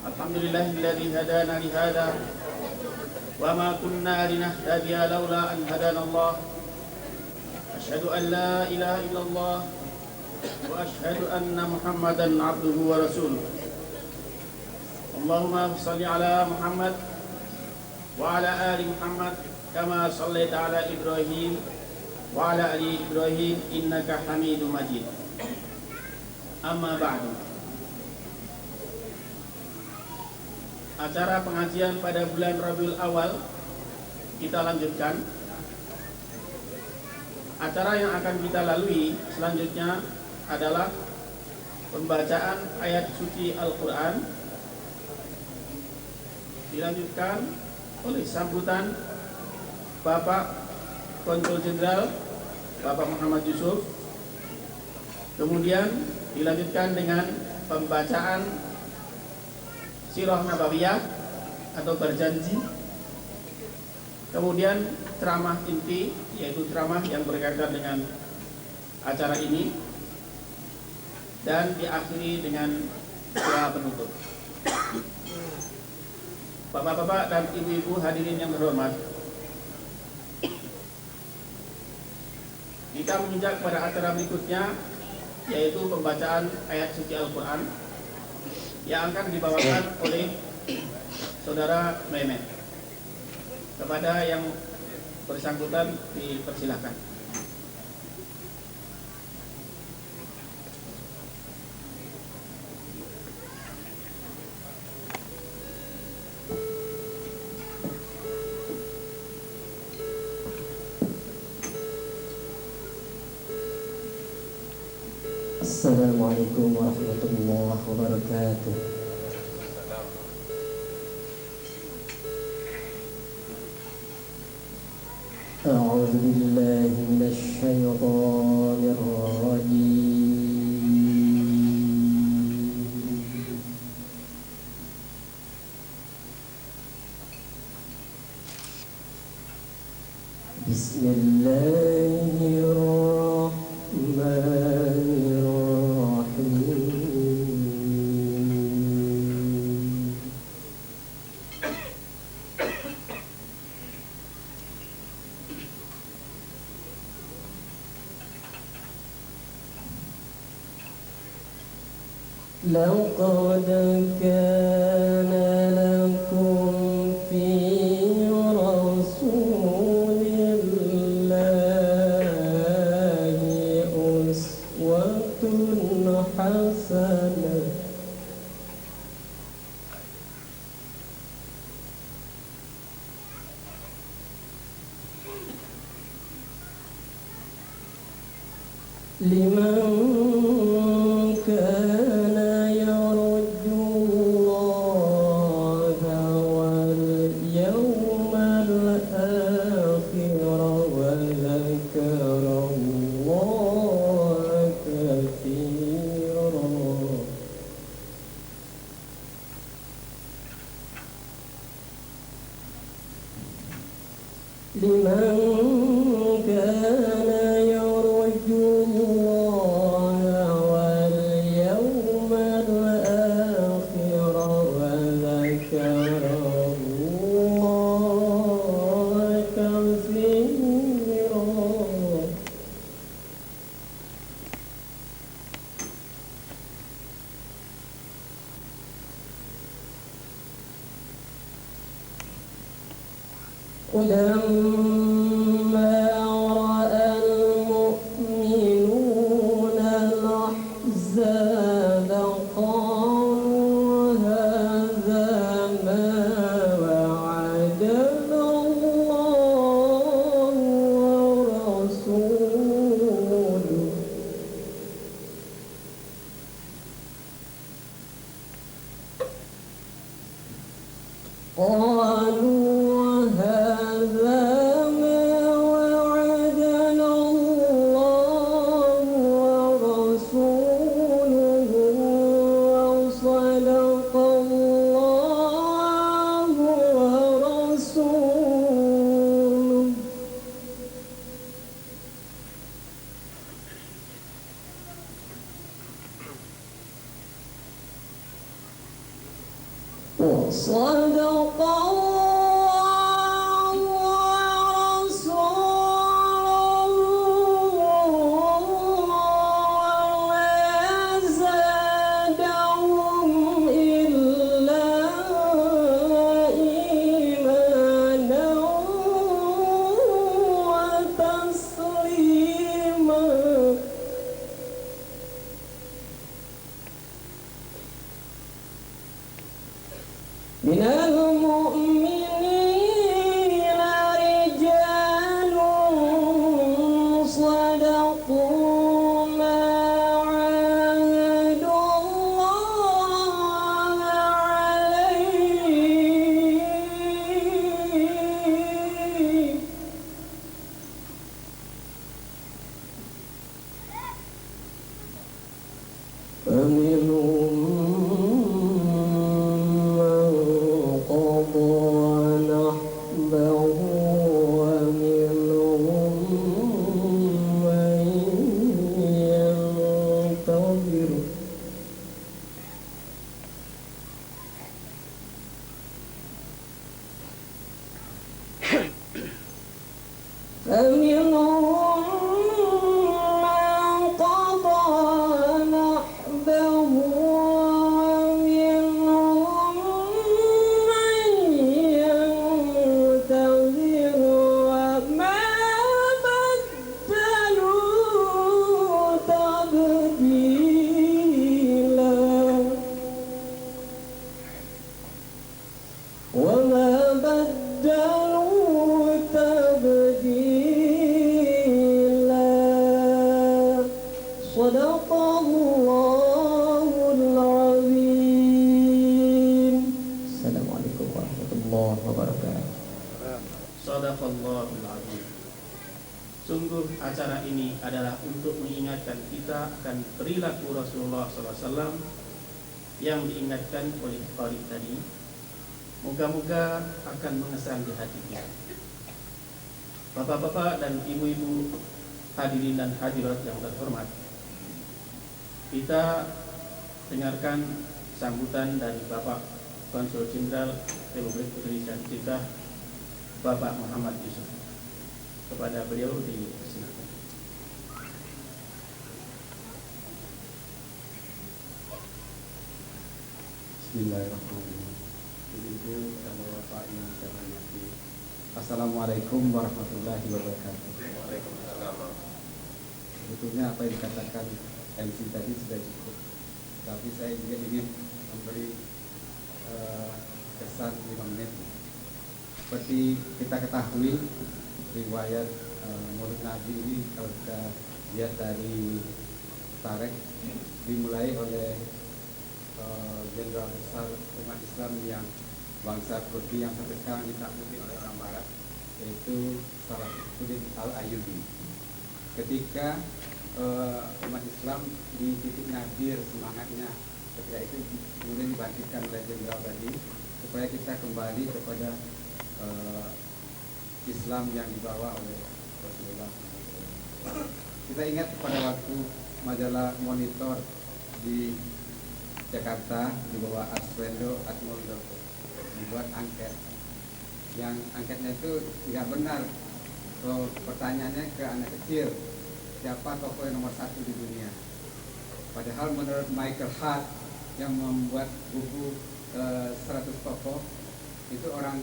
Alhamdulillahilladzi hadana li hadza wa ma kunna linahtadiya laula an hadana Allah. Asyhadu an la ilaha illallah wa asyhadu anna Muhammadan abduhu wa rasuluh. Allahumma shalli ala Muhammad wa ala ali Muhammad kama shallaita ala Ibrahim wa ala ali Ibrahim innaka Hamidum Majid. Amma ba'du. Acara pengajian pada bulan Rabiul Awal kita lanjutkan. Acara yang akan kita lalui selanjutnya adalah pembacaan ayat suci Al-Quran, dilanjutkan oleh sambutan Bapak Konsul Jenderal Bapak Muhammad Yusuf. Kemudian dilanjutkan dengan pembacaan Sirah Nabawiyah atau berjanji. Kemudian ceramah inti, yaitu ceramah yang berkaitan dengan acara ini, dan diakhiri dengan doa penutup. Bapak-bapak dan ibu-ibu hadirin yang terhormat, kita menginjak pada acara berikutnya, yaitu pembacaan ayat suci Al-Quran yang akan dibawakan oleh Saudara Mehmet. Kepada yang bersangkutan dipersilakan. Assalamualaikum warahmatullahi wabarakatuh. A'udzu billahi minasy syaithanir rajim. Bismillahirrahmanirrahim. لقد كان لكم في رسول الله أسوة حسنة لمن كان يرجو الله واليوم الآخر وذكر الله كثيرا. لمن كان يرجو الله واليوم الآخر وذكر الله كثيرا. ولما رأى المؤمنون الأحزاب قالوا صدق الله ورسوله ولا زادهم إلا إيمانا وتسليما من المؤمنين رجال صدقوا ما عاهدوا الله عليه فمنهم من قضى نحبه ومنهم من ينتظر فمنهم من قضى نحبه ومنهم من ينتظر وما بدلوا تبديلا وما بدلوا تبديلا صدق الله العظيم السلام عليكم ورحمة الله وبركاته Shadaqallahul azim. Sungguh acara ini adalah untuk mengingatkan kita akan perilaku Rasulullah SAW yang diingatkan oleh Qari tadi. Moga-moga akan mengesan di hati kita. Bapak-bapak dan ibu-ibu, hadirin dan hadirat yang terhormat, kita dengarkan sambutan dari Bapak Konsul Jenderal Republik Indonesia kita, Bapak Muhammad Yusuf. Kepada beliau dipersilakan. Bismillahirrahmanirrahim. Ibu dan bapak yang saya hormati, Assalamualaikum warahmatullahi wabarakatuh. Waalaikumsalam. Sebetulnya apa yang dikatakan MC tadi sudah cukup, tapi saya juga ingin memberi kesan 5 menit. Seperti kita ketahui, riwayat Maulid Nabi ini kalau kita lihat dari Tarek dimulai oleh jenderal besar umat Islam yang bangsa Turki yang sampai sekarang ditakuti oleh orang Barat, yaitu Salahuddin Al-Ayyubi. Ketika umat Islam di titik nadir semangatnya, ketika itu kemudian dibangkitkan oleh jenderal tadi supaya kita kembali kepada Islam yang dibawa oleh Rasulullah. Kita ingat pada waktu majalah Monitor di Jakarta di bawah Arswendo Atmowiloto membuat angket. Yang angketnya itu tidak benar. So, pertanyaannya ke anak kecil, siapa tokoh yang nomor 1 di dunia? Padahal menurut Michael Hart yang membuat buku 100 tokoh, itu orang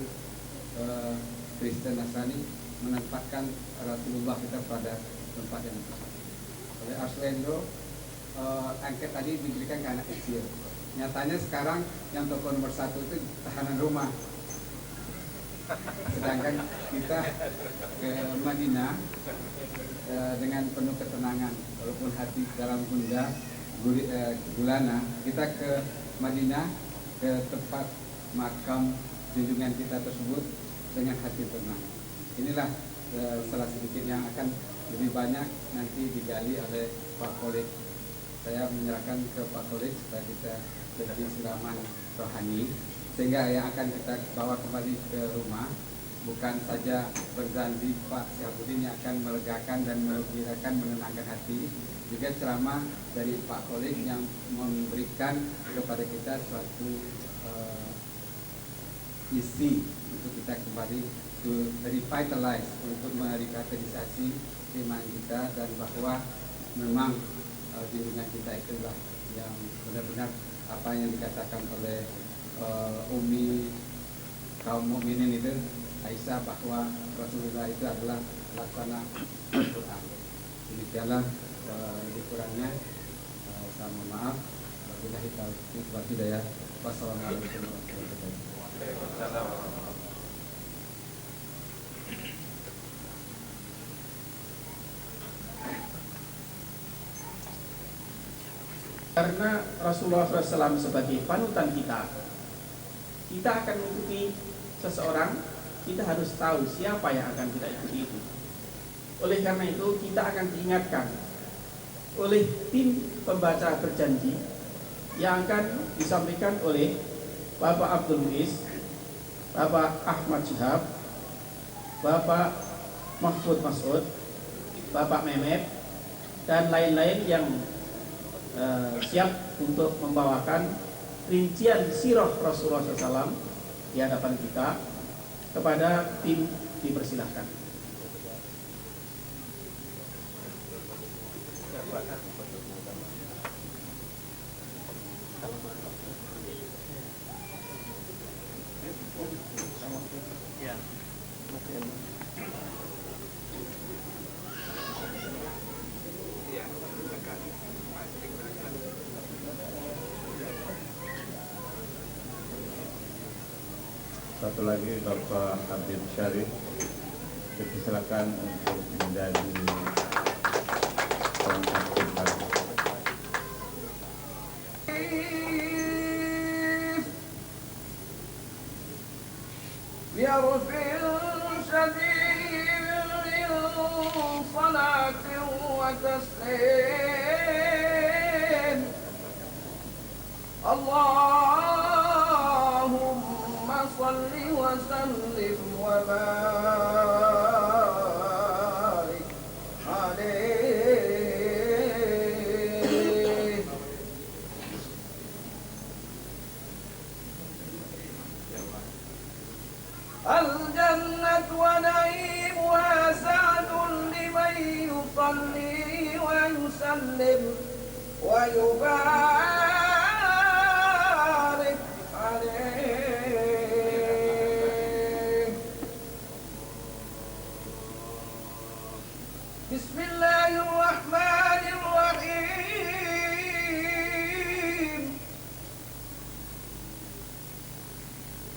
Kristen Nasrani menempatkan Rasulullah kita pada tempat yang tepat. Oleh Arswendo, angket tadi diberikan ke anak kecil. Nyatanya sekarang yang tokoh nomor 1 itu tahanan rumah. Sedangkan kita ke Madinah dengan penuh ketenangan, walaupun hati dalam gundah gulana, kita ke Madinah, ke tempat makam junjungan kita tersebut dengan hati tenang. Inilah salah sedikit yang akan lebih banyak nanti digali oleh Pak Kolik. Saya menyerahkan ke Pak Kolik supaya kita lebih siraman rohani, sehingga yang akan kita bawa kembali ke rumah bukan saja berzanzi Pak Syahabuddin yang akan melegakan dan menggembirakan, menenangkan hati, juga ceramah dari Pak Kolik yang memberikan kepada kita suatu isi untuk kita kembali to revitalize, untuk merevitalisasi iman kita, dan bahwa memang junjungan kita itulah yang benar-benar apa yang dikatakan oleh Umi kaum mukminin itu Aisyah, bahwa Rasulullah itu adalah laksana Al-Quran. Demikianlah lebih kurangnya, saya mohon maaf. Wabillahi taufiq wal hidayah. Wassalamualaikum warahmatullahi wabarakatuh. Karena Rasulullah SAW sebagai panutan kita, kita akan mengikuti seseorang, kita harus tahu siapa yang akan kita ikuti itu. Oleh karena itu kita akan diingatkan oleh tim pembaca berjanji yang akan disampaikan oleh Bapak Abdul Muiz, Bapak Ahmad Syihab, Bapak Mahfud Mas'ud, Bapak Mehmet, dan lain-lain yang siap untuk membawakan rincian sirah Rasulullah SAW di hadapan kita. Kepada tim dipersilahkan. Satu lagi Bapak Habib Syarif, dipersilakan untuk menjadi pengangkut hari. بيرفع شديد صلاة وتسليم اللهم صل وسلم وبارك عليه. الجنة ونعيمها سعد لمن يصلي ويسلم ويبارك عليه. بسم الله الرحمن الرحيم.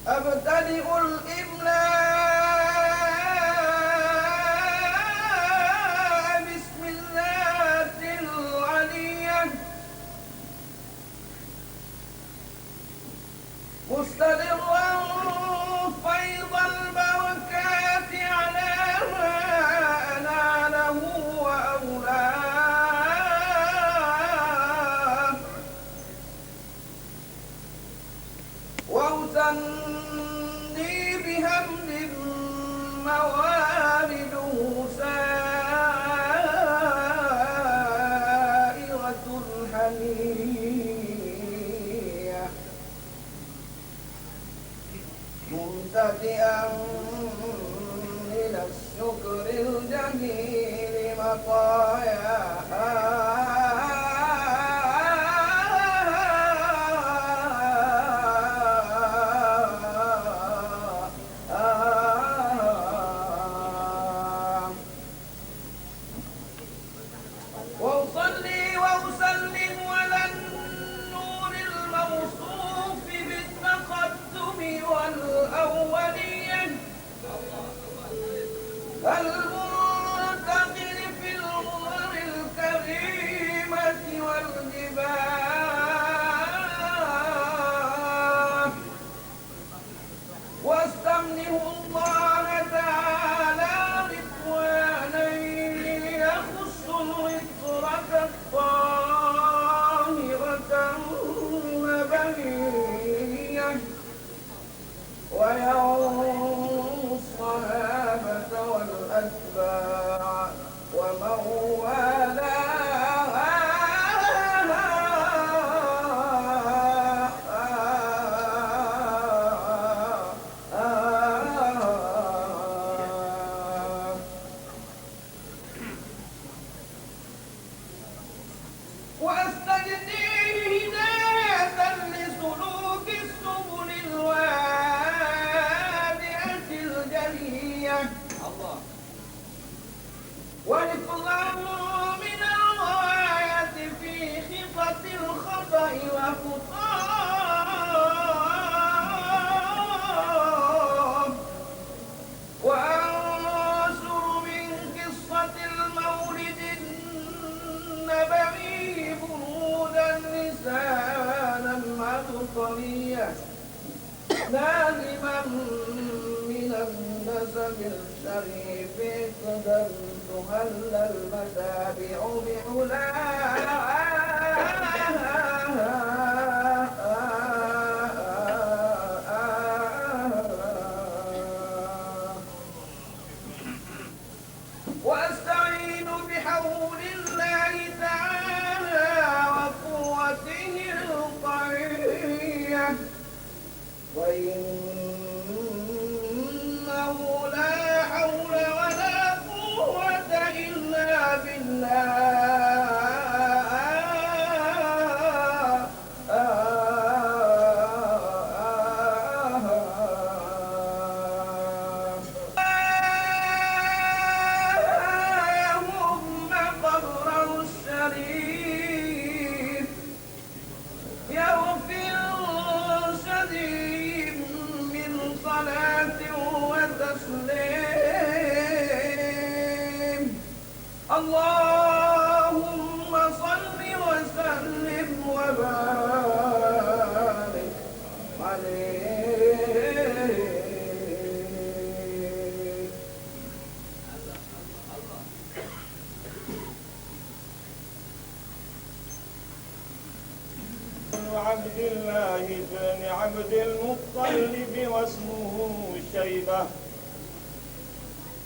أبتدئ الإملاء بسم الله العلية مستدرا فيض البركات على ما أناله وأولاه وأثني بهمد موارده سائرة الحنية مبتدئا من الشكر الجميل وأصلي وأسلم على النور الموصوف بالتقدم والأولية المنتقل في الأمر الكريمة والجبال واستمنه الله تعالى رضوانا يخص العطرة الطاهرة النبوية ويوم الصحابة والأتباع ومن والاها وأستجديه هداية لسلوك السبل الوادئة الجلية ورفضا من الغاية في خفة الخطأ وخطاه وأنشر من قصة المولد النبوي برودا لسانا عبقريا لازما من النسب الشريف قدمتها المتابع وأستعين بحول الله تعالى وقوته القوية وإنه لا حول ولا قوة إلا بالله يهم قبره الشريف يغفر شديد من صلاة وتسليم اللهم صل وسلم وبارك عليه عبد الله بن عبد المطلب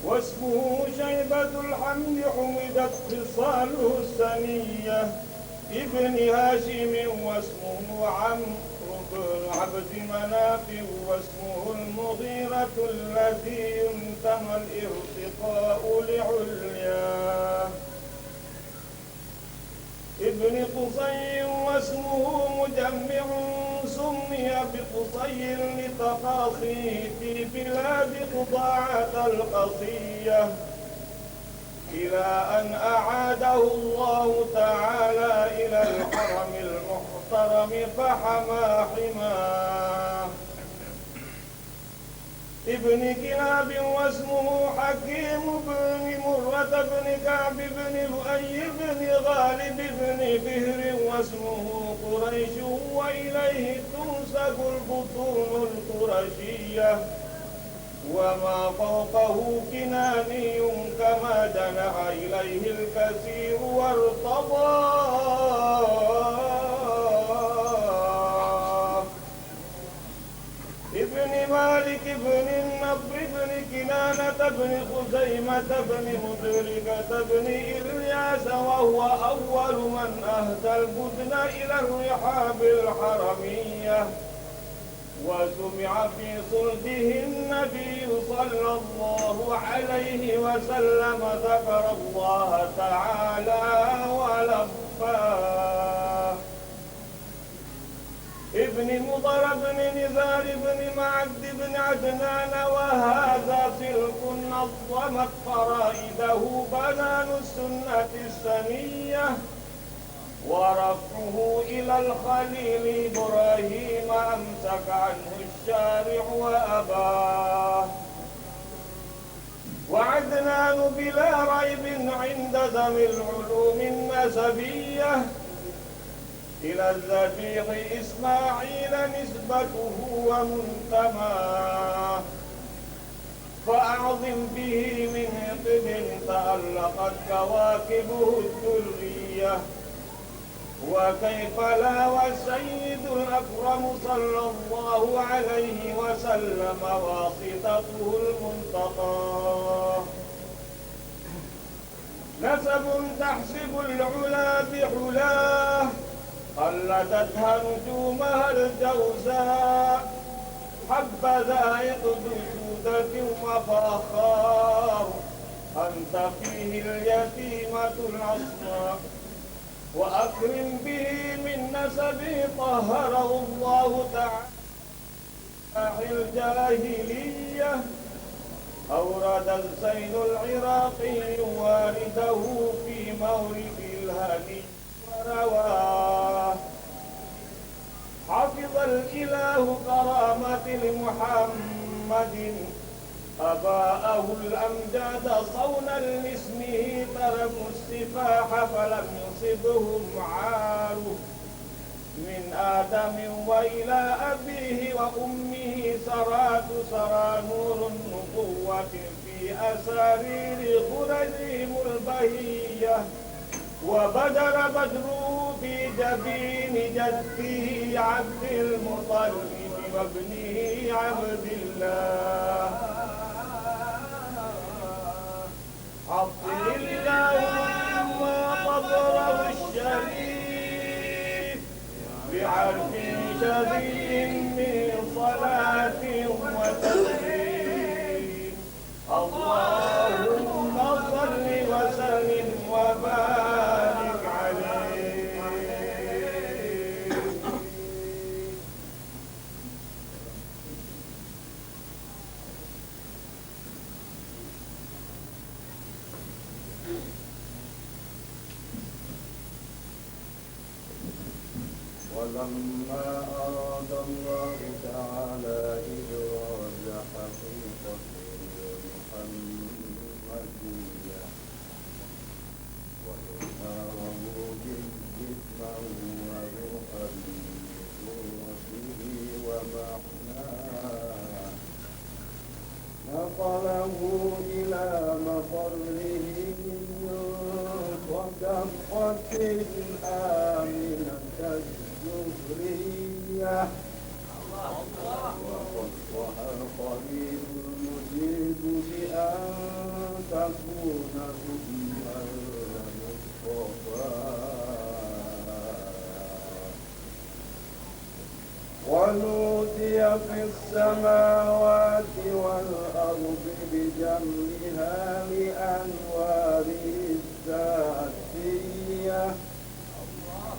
واسمه شيبة الحمد حمدت خصاله السنية ابن هاشم واسمه عمرو بن عبد مناف واسمه المغيرة الذي ينتمى الارتقاء لعلياه ابن قصي واسمه مجمع سمي بقصي لتقاصيه في بلاد قضاعة القصية إلى أن أعاده الله تعالى إلى الحرم المحترم فحمى حماه ابن كلاب واسمه حكيم بن مرة بن كعب بن لؤي بن غالب بن فهر واسمه قريش وإليه تنسب البطون القرشية وما فوقه كناني كما جنح إليه الكثير وارتضاه ابن مالك بن النضر بن كنانة بن خزيمة بن مدركة بن إلياس وهو أول من أهدى البدن إلى الرحاب الحرمية وسمع في صلبه النبي صلى الله عليه وسلم ذكر الله تعالى ولباه ابن مضر بن نزار بن معد بن عدنان وهذا سلك نظمت فرائده بنان السنة السنية ورفعه إلى الخليل إبراهيم أمسك عنه الشارع وأباه وعدنان بلا ريب عند ذوي العلوم النسبية إلى الذبيح إسماعيل نسبته ومنتماه فأعظم به من عقب تألقت كواكبه الدرية وكيف لا والسيد الأكرم صلى الله عليه وسلم واسطته المنتقى نسب تحسب العلا بحلاه قلدتها نجومها الجوزاء حبذا يقض سودة وفاخار أنت فيه اليتيمة العصماء وأكرم به من نسب طهره الله تعالى الجاهلية. أورد الزين العراقي والده في مورد الهني ورواه: حفظ الإله كرامة لمحمد أباءه الأمجاد صونا لاسمه، تركوا السفاح فلم يصبهم عار. من آدم وإلى أبيه وأمه سرى نور النبوة في أسارير خرجهم البهية. وبدر بدره في جبين جده عبد المطلب وابنه عبد الله. عطر اللهم قبره الشريف بعرف شديد من صلاة وتسليم. اللهم صل وسلم وبارك عليه. ولما أراد الله تعالى إبراز حقيقة محمدية وإظهاره جسمه وروحا من صورته ومعناه، نقله إلى مقره من صدقة آمنة الزهرية. وخصها القريب المجيب بأن تكون أمة المصطفى، ونودي في السماوات والأرض بجمعها لأنواره الذاتية.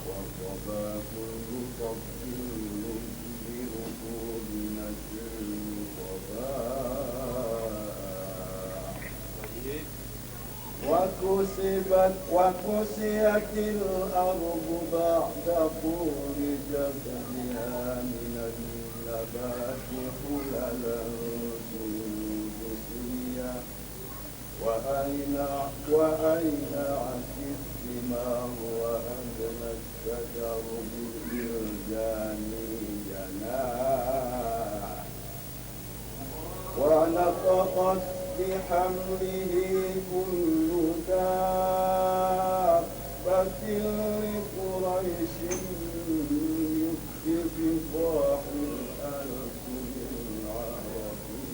وصبا كل صب بركوب نجم صباح. وكسيت الأرض بعد طول جبلها من النبات حللا سندسية. وأينعت الثمار وأدنى الشجر بالجان جناح. ونطقت بحمله كل دابة لقريش بفصاح الألسن العربية.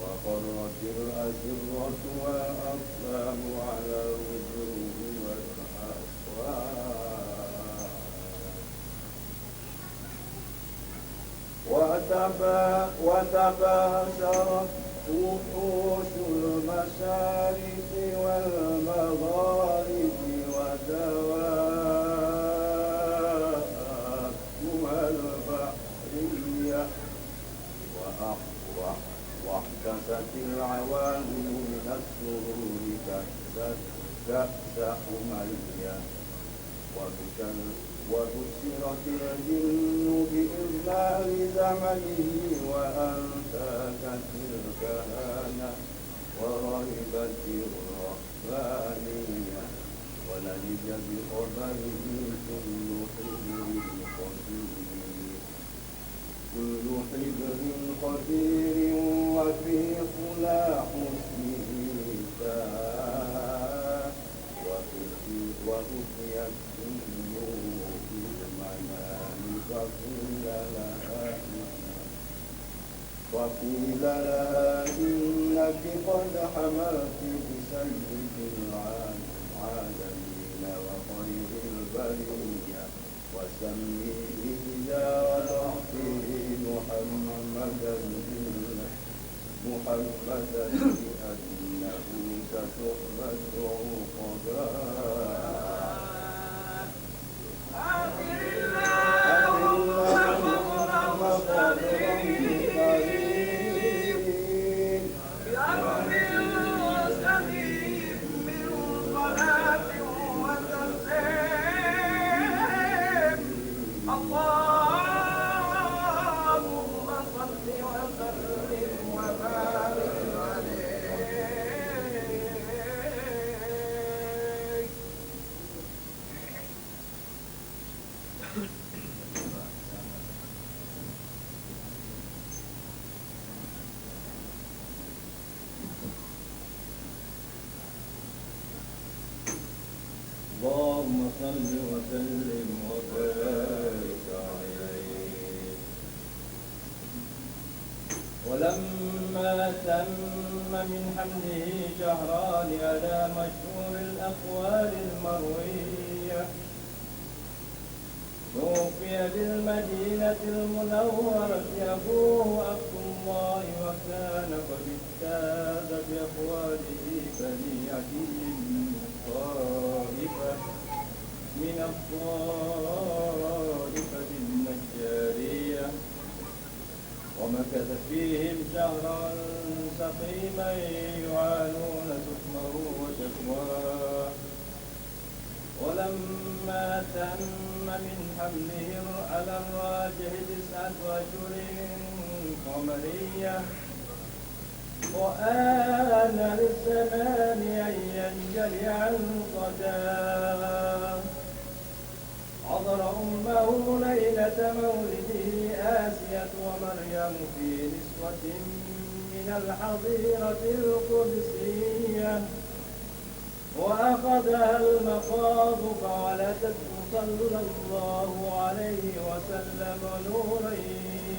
وقرت الأسرة والأقلام على الوجوه والأصوات. وتباشرت وحوش المشارق والمغارب ودواتها البحرية. واحتست العوالم من السرور كأس حمية. وبشرت الجن بإذلال زمنه وأنتاكت الكهانة ورهبت الرحمانية. ولج بخبره كل حبر خبير وفي خلا حسنه ساء. وأتيت النور في المنام وقيل لها إنك قد حملت بسيد العالمين وخير البرية. وسميه إذا وضعته محمدا لأنه ستحبس عقباه. اللهم صل وسلم وبارك عليه. ولما تم من حمله شهران على مشهور الأقوال المروية توفي بالمدينة المنورة أبوه عبد الله، وكان قد اجتاز بأقواله بني عدي من الطائفة النجارية، ومكث فيهم شهرا سقيما يعانون سقمه وشكواه. ولما تم من حمله على الراجح 9 أشهر قمرية، وآن للزمان أن ينجلي عن صداه، حضر أمه ليلة مولده آسية ومريم في نسوة من الحظيرة القدسية، وأخذها المخاض فولدته صلى الله عليه وسلم نورا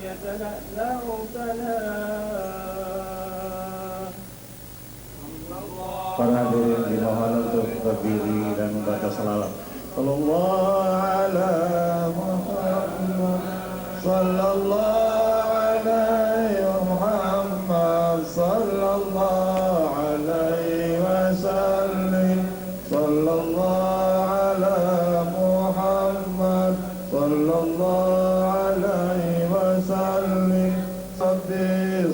يتلألأ تناه. Para hadirin dimohon untuk berdiri dan membaca salawat. Sallallahu ala Muhammad, sallallahu alaihi Muhammad, sallallahu alaihi wasallam, sallallahu ala Muhammad, sallallahu alaihi wasallam,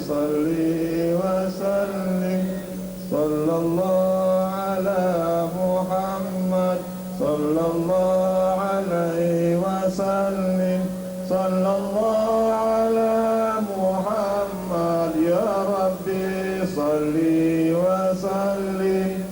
salli wa sallim, sallallahu ala Muhammad, sallallahu alaihi wasallam, sallallahu ala Muhammad, ya Rabbi salli wa sallim.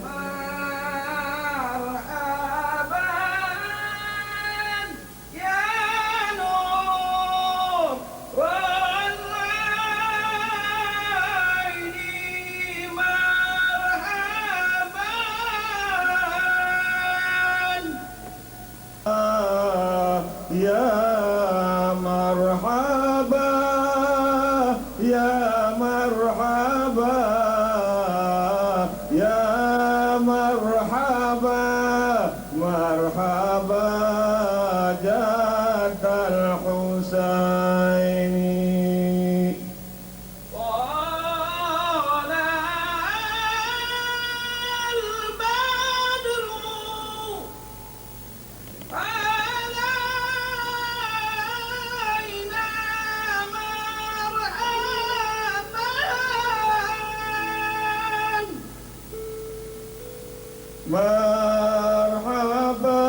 مرحبا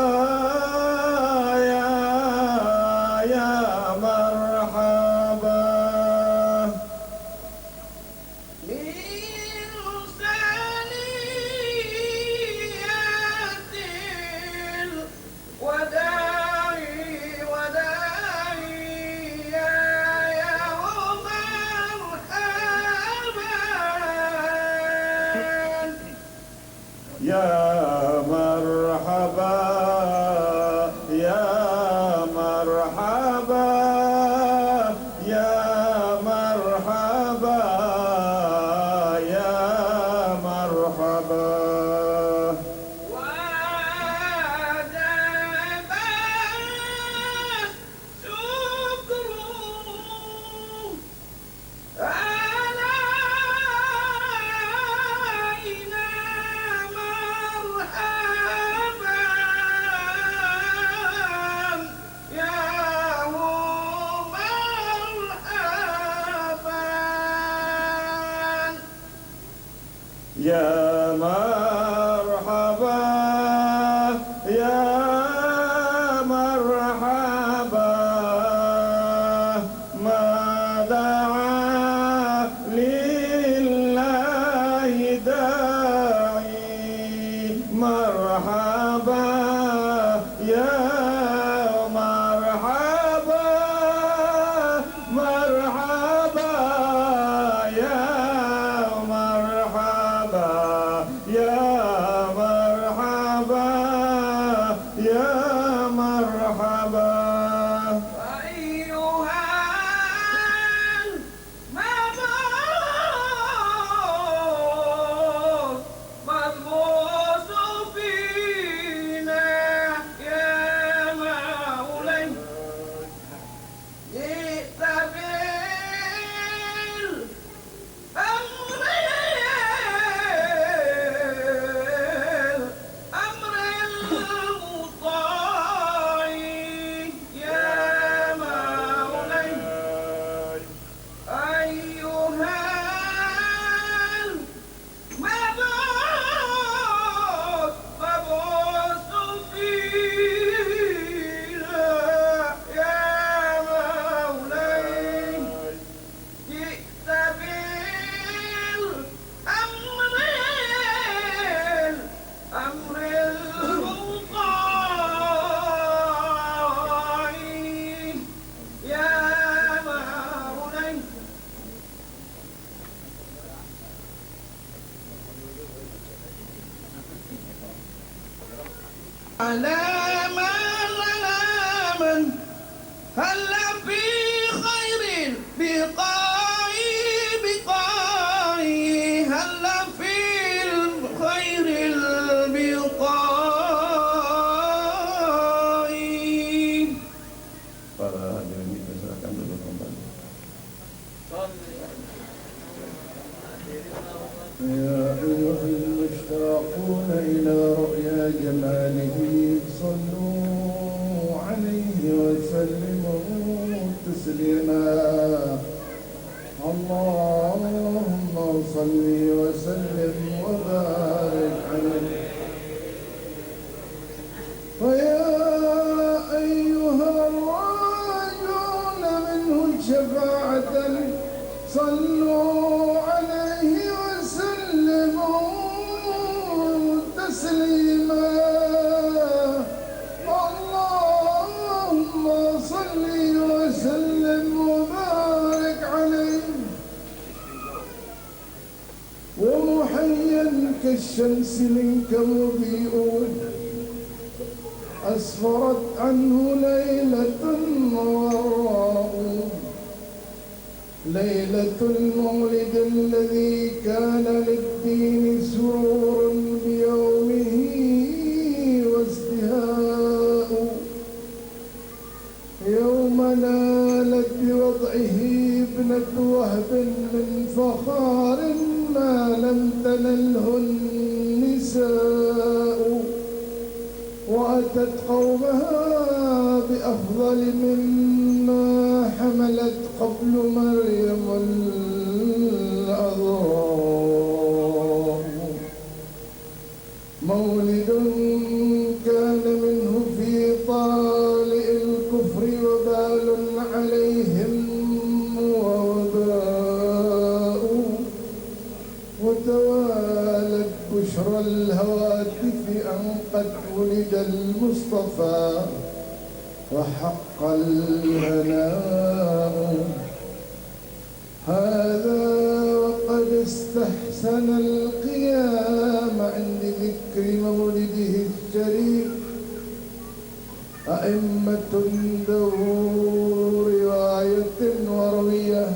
يا مرحبا أيها المبعوث فينا يا مولاي جئت بالأمر المطاع يا مولاي أيها المبعوث فينا يا مولاي جئت بالأمر المطاع يا مولاي على من هل في خير بقاء هل في الخير البقاء para hadirin dipersilakan duduk kembali. يا أيها المشتاقون إلى رؤيا جماله صلوا عليه وسلموا تسليما اللهم صل وسلم وبارك عليه ويا أيها الراجون منه شفاعة صلوا عليه وسلموا تسليما اللهم صل وسلم وبارك عليه ومحيا كالشمس منك مضيء أسفرت عنه ليلة وراء ليلة المولد الذي كان للدين سرور بيومه وازدهاء يوم نالت بوضعه ابنة وهب من فخار ما لم تنله النساء وأتت قومها بأفضل مما حملت قبل مريم العذراء مولد كان منه في طالئ الكفر وبال عليهم ووباء وتوالت بشرى الهواتف أن قد ولد المصطفى وحق الهناء هذا وقد استحسن القيام عند ذكر مولده الشريف أئمة ذو رواية وروية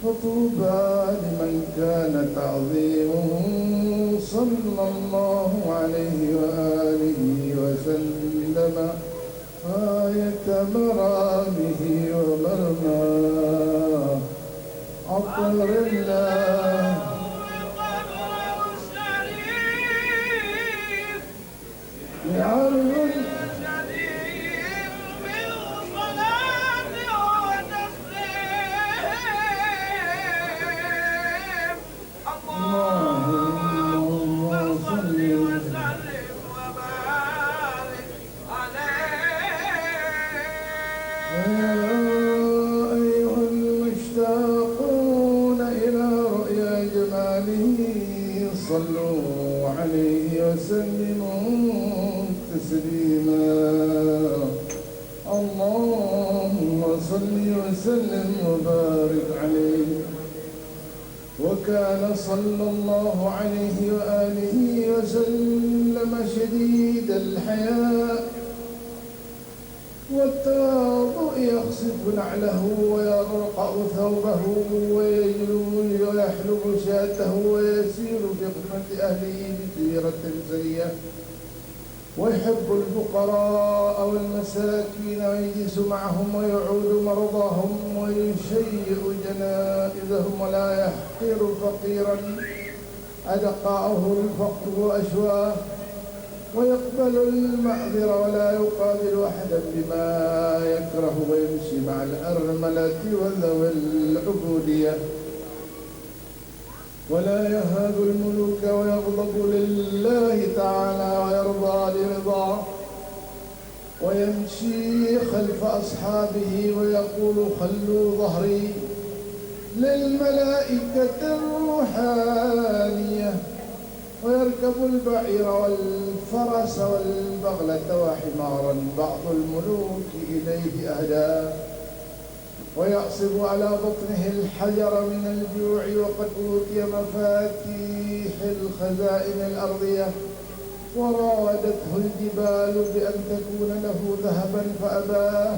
فطوبى لمن كان تعظيمه صلى الله عليه وآله وسلم غاية مرامه ومرماه أطر الله بعرض صلوا عليه وسلموا تسليما اللهم صل وسلم وبارك عليه وكان صلى الله عليه وآله وسلم شديد الحياء والتواضع يخصف نعله ويرقع ثوبه ويحلب شاته ويسير في خدمة أهله بسيرة سرية ويحب الفقراء والمساكين ويجلس معهم ويعود مرضاهم ويشيء جنائزهم ولا يحقر فقيرا أدقعه الفقر وأشواه ويقبل المعذر ولا يقابل أحدا بما يكره ويمشي مع الأرملة وذوي العبودية ولا يهاب الملوك ويغضب لله تعالى ويرضى لرضاه ويمشي خلف أصحابه ويقول خلوا ظهري للملائكة الروحانية ويركب البعير والفرس والبغلة وحمارا بعض الملوك إليه أهداه ويعصب على بطنه الحجر من الجوع وقد أوتي مفاتيح الخزائن الأرضية وراودته الجبال بأن تكون له ذهبا فأباه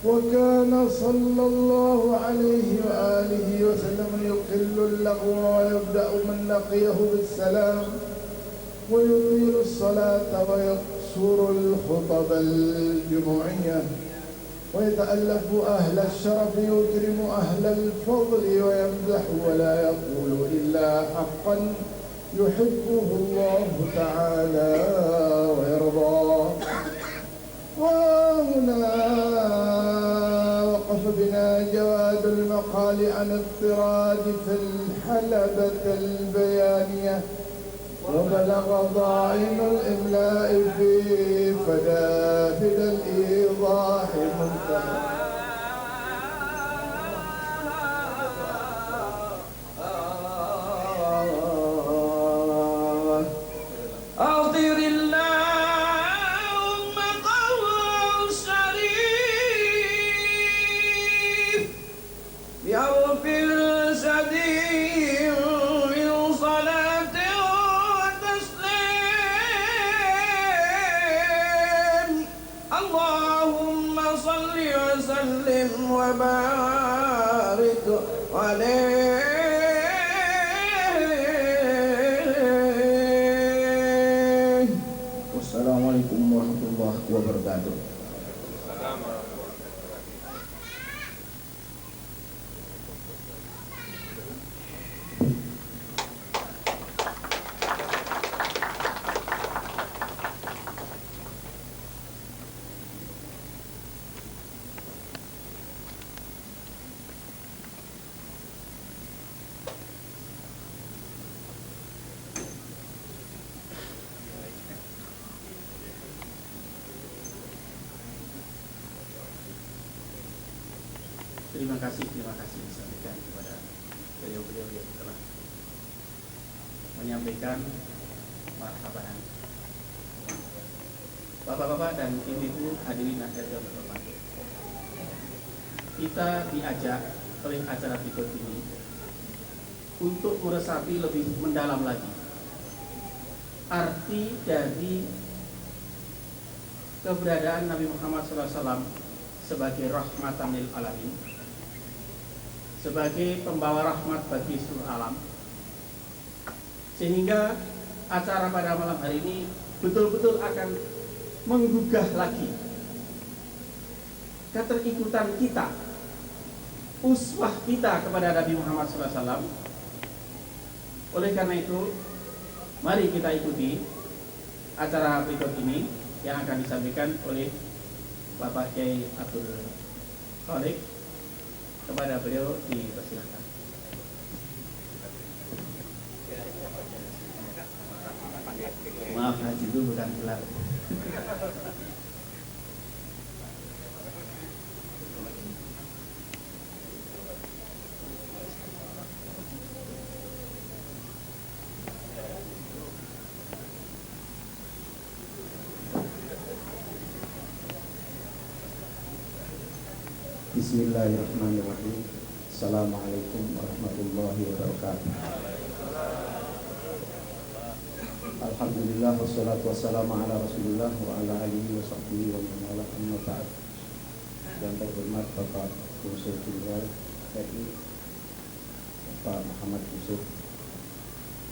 وكان صلى الله عليه وآله وسلم يقل اللغو ويبدأ من لقيه بالسلام ويطيل الصلاة ويقصر الخطب الجمعية ويتألف أهل الشرف يكرم أهل الفضل ويمزح ولا يقول إلا حقا يحبه الله تعالى ويرضاه. وهنا وقف بنا جواد المقال عن اضطراد في الحلبة البيانية وبلغ ضاعن الإملاء في فدافد الإيضاح منتهى. أغفر اللهم قول شريف يغفر سديم من صلاة وتسليم اللهم صل وسلم وبارك عليه. Assalamualaikum warahmatullahi wabarakatuh. Terima kasih disampaikan kepada beliau-beliau yang telah menyampaikan marhaban. Bapak-bapak dan ibu-ibu hadirin yang berhormat, kita diajak oleh acara berikut ini untuk meresapi lebih mendalam lagi arti dari keberadaan Nabi Muhammad SAW sebagai rahmatan lil alamin, sebagai pembawa rahmat bagi seluruh alam, sehingga acara pada malam hari ini betul-betul akan menggugah lagi keterikutan kita, uswah kita kepada Nabi Muhammad SAW. Oleh karena itu, mari kita ikuti acara berikut ini yang akan disampaikan oleh Bapak Kiai Abdul Khalik. Kepada beliau dipersilakan. Maaf, haji itu bukan gelar. Bismillahirrahmanirrahim. Assalamualaikum warahmatullahi wabarakatuh. Alhamdulillah wassalatu wassalamu ala Rasulillah wa ala alihi wa sahbihi wa man wala amma ba'd. Yang terhormat Bapak Konsul Jenderal RI Bapak Muhammad Yusuf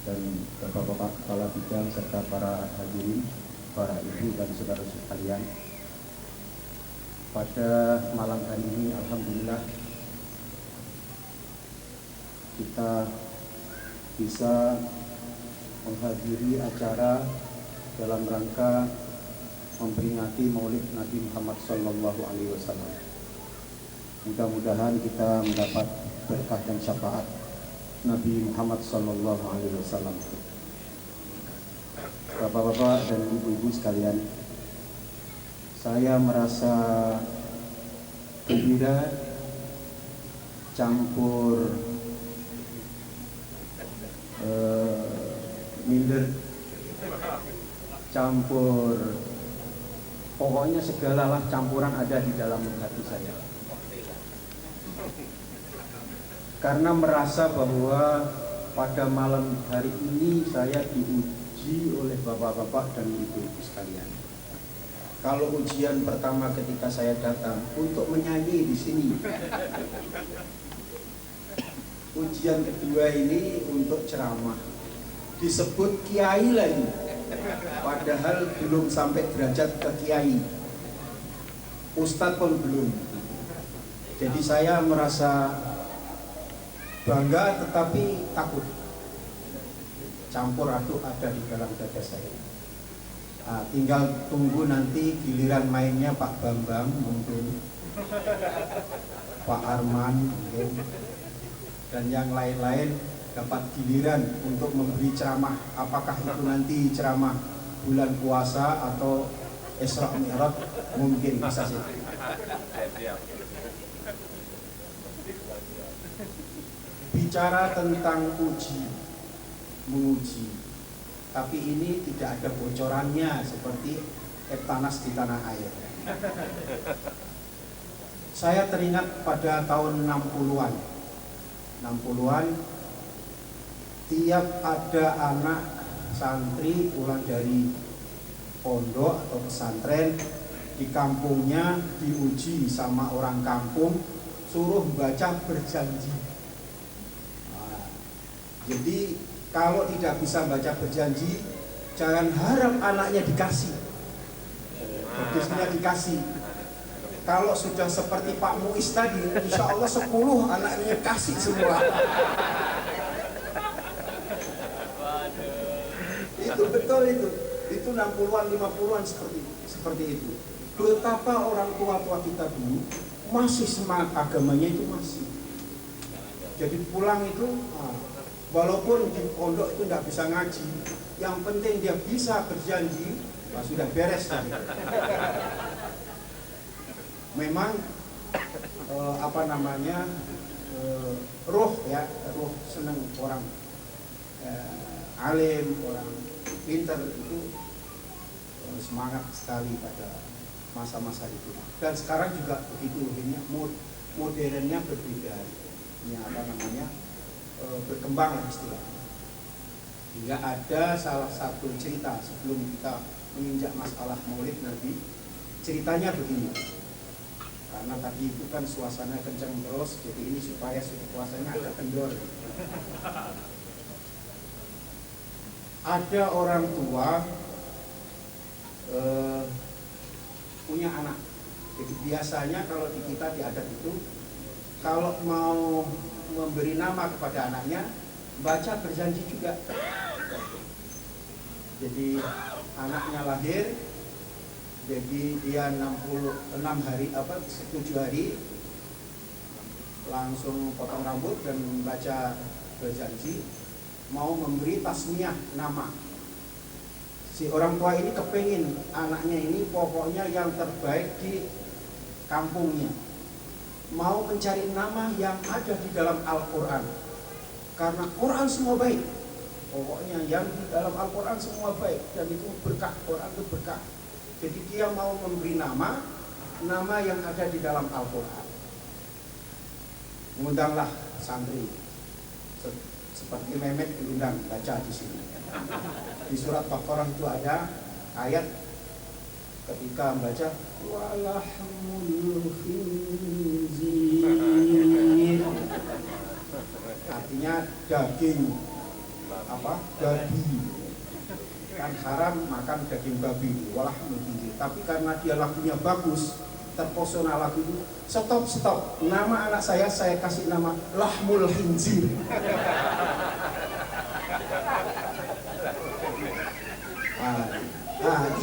dan Bapak-bapak kepala bidang serta para hadirin, para ibu dan saudara sekalian. Pada malam hari ini alhamdulillah kita bisa menghadiri acara dalam rangka memperingati Maulid Nabi Muhammad SAW. Mudah-mudahan kita mendapat berkah dan syafaat Nabi Muhammad SAW. Bapak-bapak dan ibu-ibu sekalian, saya merasa gembira campur minder, campur, pokoknya segalalah campuran ada di dalam hati saya. Karena merasa bahwa pada malam hari ini saya diuji oleh bapak-bapak dan ibu-ibu sekalian. Kalau ujian pertama ketika saya datang untuk menyanyi di sini, ujian kedua ini untuk ceramah. Disebut kiai lagi, padahal belum sampai derajat ke kiai, ustadz pun belum. Jadi saya merasa bangga tetapi takut, campur aduk ada di dalam dada saya. Tinggal tunggu nanti giliran mainnya Pak Bambang mungkin, Pak Arman mungkin, dan yang lain-lain dapat giliran untuk memberi ceramah. Apakah itu nanti ceramah bulan puasa atau Isra Mi'raj, mungkin bisa sih. Bicara tentang menguji, tapi ini tidak ada bocorannya seperti Eptanas di tanah air. Saya teringat pada tahun 60-an, tiap ada anak santri pulang dari pondok atau pesantren di kampungnya diuji sama orang kampung, suruh baca berjanji. Jadi kalau tidak bisa baca berjanji, jangan harap anaknya dikasih, bagusnya dikasih. Kalau sudah seperti Pak Muiz tadi, insya Allah 10 anaknya kasih semua. Itu betul itu 60-an 50-an seperti itu. Betapa orang tua kita dulu masih semangat agamanya itu masih. Jadi pulang itu walaupun di pondok itu tidak bisa ngaji, yang penting dia bisa berjanji, sudah beres tadi. Memang roh seneng orang alim, orang pintar itu semangat sekali pada masa-masa itu. Dan sekarang juga begitu, ini modernnya berbeda. Ini berkembang istilahnya. Hingga ada salah satu cerita sebelum kita menginjak masalah Maulid Nabi, ceritanya begini. Karena tadi itu kan suasana kencang terus, jadi ini supaya suasananya agak kendor. Ada orang tua punya anak. Jadi biasanya kalau di kita di adat itu, kalau mau memberi nama kepada anaknya, baca berjanji juga. Jadi anaknya lahir, jadi dia 7 hari langsung potong rambut dan membaca berjanji mau memberi tasmiyah nama. Si orang tua ini kepingin anaknya ini pokoknya yang terbaik di kampungnya, mau mencari nama yang ada di dalam Al-Quran, karena Quran semua baik, pokoknya yang di dalam Al-Quran semua baik, dan itu berkah, Quran itu berkah. Jadi dia mau memberi nama yang ada di dalam Al-Quran. Mengundanglah santri seperti Mehmet diundang baca di sini. Di surat Baqarah itu ada ayat ketika membaca walahmul khinzir, artinya daging babi, kan haram makan daging babi, walahmul khinzir. Tapi karena dia lagunya bagus, terpesona lagu itu, stop, nama anak saya kasih nama lahmul khinzir.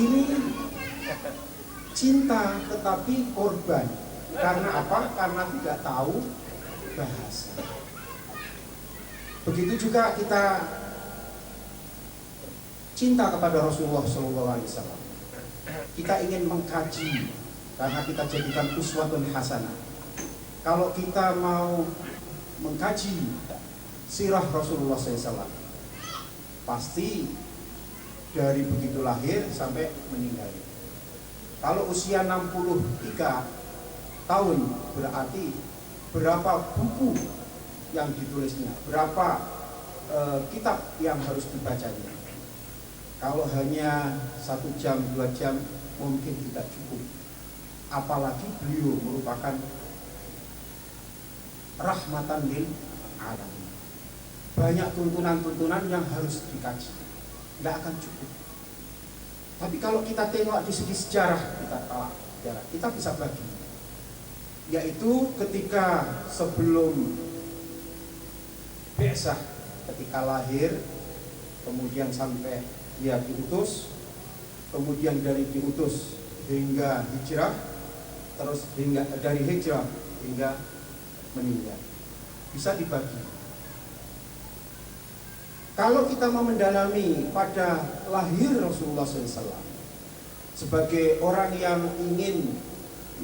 Ini cinta tetapi korban. Karena apa? Karena tidak tahu bahasa. Begitu juga kita cinta kepada Rasulullah SAW. Kita ingin mengkaji karena kita jadikan uswatun hasanah. Kalau kita mau mengkaji sirah Rasulullah SAW, pasti dari begitu lahir sampai meninggal. Kalau usia 63 tahun berarti berapa buku yang ditulisnya, berapa kitab yang harus dibacanya. Kalau hanya 1 jam, 2 jam mungkin tidak cukup. Apalagi beliau merupakan rahmatan lil alamin. Banyak tuntunan-tuntunan yang harus dikaji, tidak akan cukup. Tapi kalau kita tengok di segi sejarah, kita bisa bagi. Yaitu ketika sebelum bi'tsah, ketika lahir, kemudian sampai dia diutus, kemudian dari diutus hingga hijrah, terus hingga dari hijrah hingga meninggal, bisa dibagi. Kalau kita mau mendalami pada lahir Rasulullah SAW sebagai orang yang ingin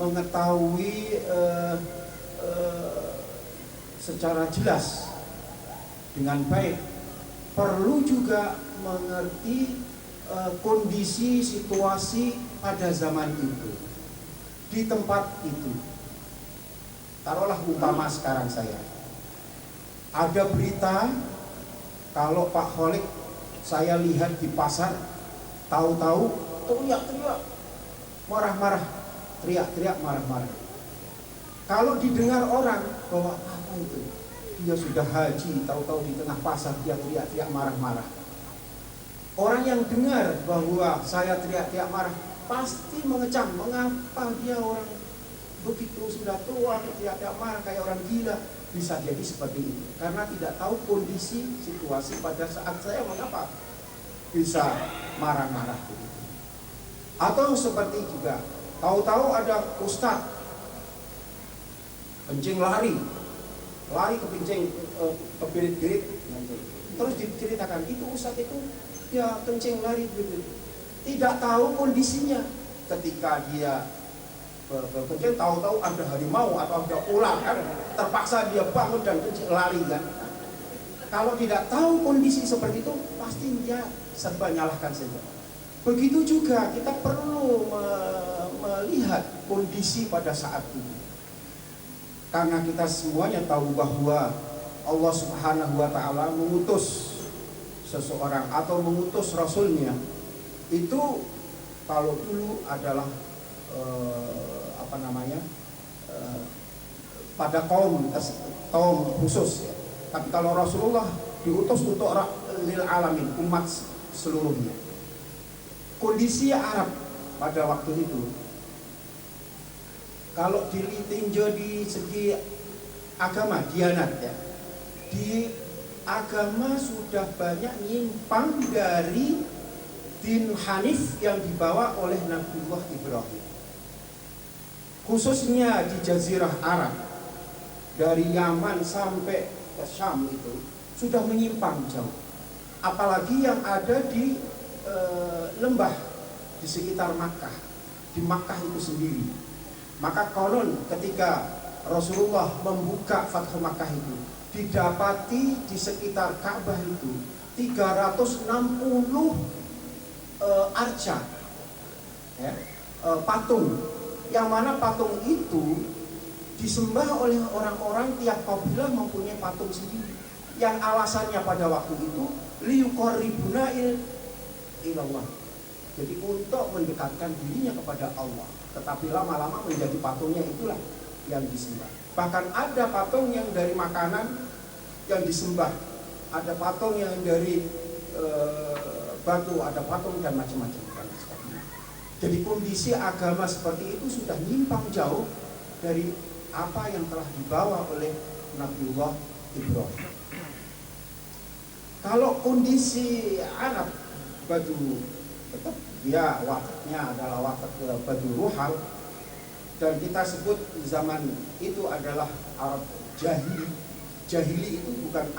mengetahui secara jelas dengan baik, perlu juga mengerti kondisi situasi pada zaman itu, di tempat itu. Taruhlah umpama sekarang saya ada berita kalau Pak Kholik saya lihat di pasar, tahu-tahu teriak-teriak, marah-marah, teriak-teriak, marah-marah. Kalau didengar orang bahwa apa itu, dia sudah haji, tahu-tahu di tengah pasar dia teriak-teriak, marah-marah. Orang yang dengar bahwa saya teriak-teriak marah pasti mengecam, mengapa dia orang begitu sudah tua teriak-teriak marah kayak orang gila. Bisa jadi seperti itu karena tidak tahu kondisi situasi pada saat saya mengapa bisa marah-marah begitu. Atau seperti juga tahu-tahu ada ustadz kencing lari kencing kebirit-birit, terus diceritakan itu ustadz itu ya kencing lari begitu. Tidak tahu kondisinya ketika dia kencing, tahu-tahu ada harimau atau ada ular kan, terpaksa dia bangun dan kencing lari kan. Kalau tidak tahu kondisi seperti itu, pasti dia serba nyalahkan saja. Begitu juga kita perlu melihat kondisi pada saat itu. Karena kita semuanya tahu bahwa Allah Subhanahu wa Ta'ala mengutus seseorang atau mengutus Rasulnya itu kalau dulu adalah pada kaum khusus ya. Tapi kalau Rasulullah diutus untuk lil alamin, umat seluruhnya. Kondisi Arab pada waktu itu, kalau ditinjau di segi agama, dianat ya, di agama sudah banyak nyimpang dari din Hanif yang dibawa oleh Nabiullah Ibrahim. Khususnya di Jazirah Arab, dari Yaman sampai ke Syam itu sudah menyimpang jauh. Apalagi yang ada di lembah di sekitar Makkah, di Makkah itu sendiri. Maka konon ketika Rasulullah membuka Fathu Makkah itu, didapati di sekitar Ka'bah itu 360 arca ya, patung, yang mana patung itu disembah oleh orang-orang, tiap kabilah mempunyai patung sendiri. yang alasannya pada waktu itu liyuqarribuna ilallah. Jadi untuk mendekatkan dirinya kepada Allah. Tetapi lama-lama menjadi patungnya itulah yang disembah. Bahkan ada patung yang dari makanan yang disembah, ada patung yang dari batu, ada patung dan macam-macam. Jadi kondisi agama seperti itu sudah nyimpang jauh dari apa yang telah dibawa oleh Nabiullah Ibrahim. Kalau kondisi Arab Badu, tetap dia wakatnya adalah wakat Badu Ruhal, dan kita sebut zaman itu adalah Arab Jahili. Jahili itu bukan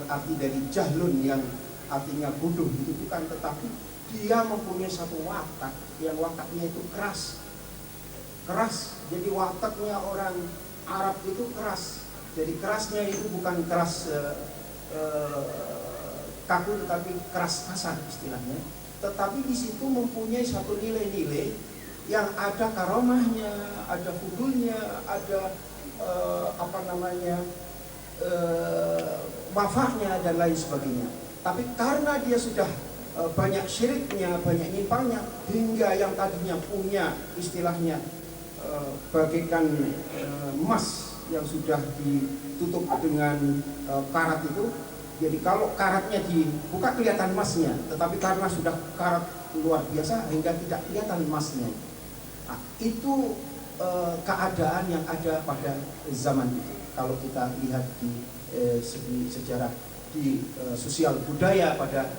arti dari jahlun yang artinya bodoh, itu bukan, tetapi dia mempunyai satu watak yang wataknya itu keras. Jadi wataknya orang Arab itu keras. Jadi kerasnya itu bukan keras kaku, tetapi keras kasar istilahnya. Tetapi di situ mempunyai satu nilai-nilai yang ada karomahnya, ada fudulnya, ada wafahnya dan lain sebagainya. Tapi karena dia sudah banyak syiriknya, banyak nyimpangnya, hingga yang tadinya punya istilahnya bagaikan emas yang sudah ditutup dengan karat itu. Jadi kalau karatnya dibuka kelihatan emasnya, tetapi karena sudah karat luar biasa hingga tidak kelihatan emasnya. Nah, itu keadaan yang ada pada zaman itu. Kalau kita lihat di segi sejarah, di sosial budaya pada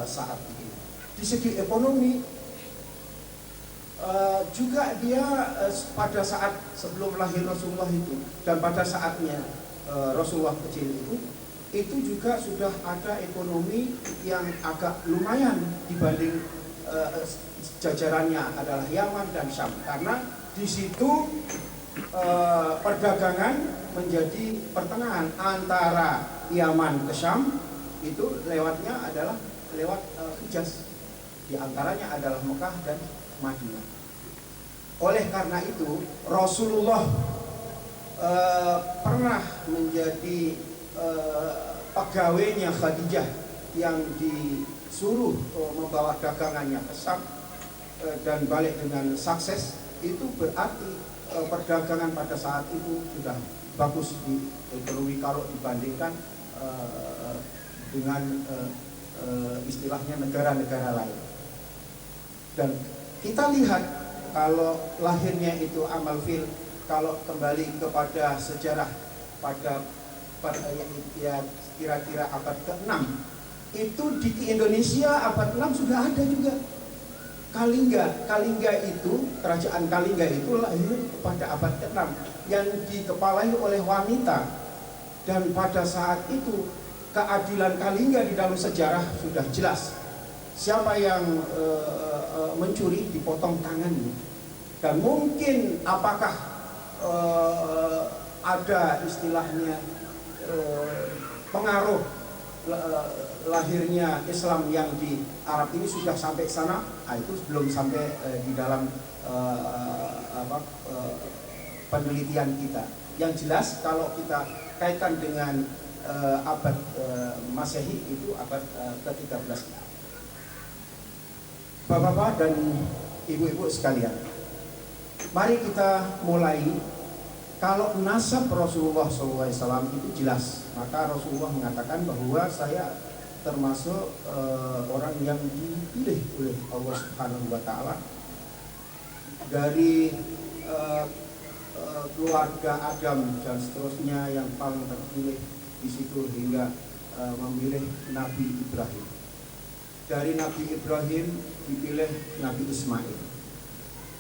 saat ini. Di segi ekonomi juga dia pada saat sebelum lahir Rasulullah itu dan pada saatnya Rasulullah kecil itu juga sudah ada ekonomi yang agak lumayan dibanding jajarannya adalah Yaman dan Syam, karena di situ perdagangan menjadi pertengahan antara Yaman ke Syam, itu lewatnya adalah lewat Hijaz, di antaranya adalah Mekah dan Madinah. Oleh karena itu Rasulullah pernah menjadi pegawainya Khadijah yang disuruh membawa dagangannya ke Syam dan balik dengan sukses. Itu berarti perdagangan pada saat itu sudah bagus di ekonomi kalau dibandingkan dengan istilahnya negara-negara lain. Dan kita lihat kalau lahirnya itu amal fil, kalau kembali kepada sejarah pada ya kira-kira abad ke-6, itu di Indonesia abad 6 sudah ada juga. Kalingga itu, kerajaan Kalingga itu lahir pada abad ke-6 yang dikepalai oleh wanita. Dan pada saat itu keadilan Kalingga di dalam sejarah sudah jelas. Siapa yang mencuri dipotong tangannya. Dan mungkin apakah ada istilahnya pengaruh lahirnya Islam yang di Arab ini sudah sampai sana, itu belum sampai di dalam penelitian kita. Yang jelas kalau kita kaitan dengan abad Masehi itu abad ke-13. Bapak-bapak dan ibu-ibu sekalian, mari kita mulai. Kalau nasab Rasulullah SAW itu jelas, maka Rasulullah mengatakan bahwa saya termasuk orang yang dipilih oleh Allah Subhanahu wa Ta'ala dari keluarga Adam dan seterusnya yang paling terpilih di situ hingga memilih Nabi Ibrahim. Dari Nabi Ibrahim dipilih Nabi Ismail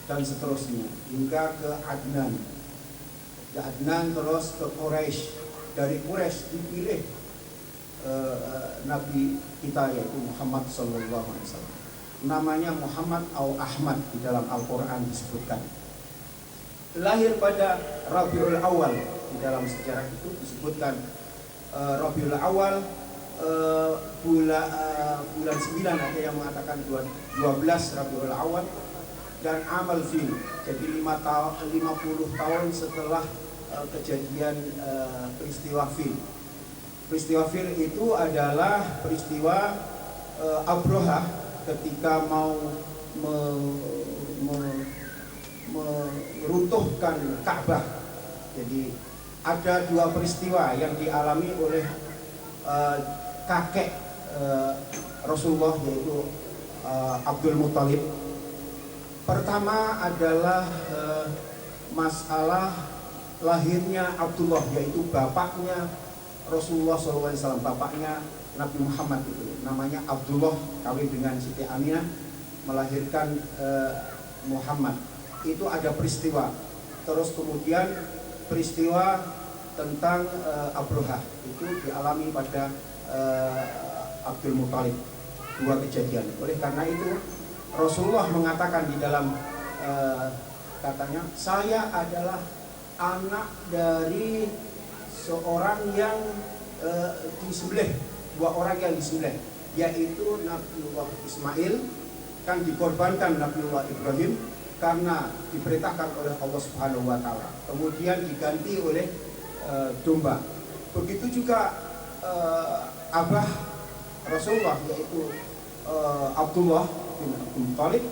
dan seterusnya hingga ke Adnan. Terus ke Quraisy, dari Quraisy dipilih Nabi kita yaitu Muhammad Sallallahu Alaihi Wasallam. Namanya Muhammad atau Ahmad di dalam Al-Quran disebutkan. Lahir pada Rabiul Awal, di dalam sejarah itu disebutkan Rabiul Awal bulan 9, ada yang mengatakan 12 Rabiul Awal, dan amal fil, jadi 50 tahun setelah kejadian peristiwa fil. Peristiwa Fir itu adalah peristiwa Abrahah ketika mau meruntuhkan Ka'bah. Jadi ada dua peristiwa yang dialami oleh kakek Rasulullah, yaitu Abdul Muthalib. Pertama adalah masalah lahirnya Abdullah, yaitu bapaknya Rasulullah SAW, bapaknya Nabi Muhammad itu namanya Abdullah, kawin dengan Siti Aminah, melahirkan Muhammad. Itu ada peristiwa. Terus kemudian peristiwa tentang Abrahah itu dialami pada Abdul Muthalib. Dua kejadian. Oleh karena itu Rasulullah mengatakan di dalam katanya, saya adalah anak dari seorang yang disembelih, dua orang yang disembelih, yaitu Nabiullah Ismail, kan dikorbankan Nabiullah Ibrahim karena diperintahkan oleh Allah Subhanahu wa taala. Kemudian diganti oleh domba. Begitu juga abah Rasulullah, yaitu Abdullah bin Abdul Muthalib.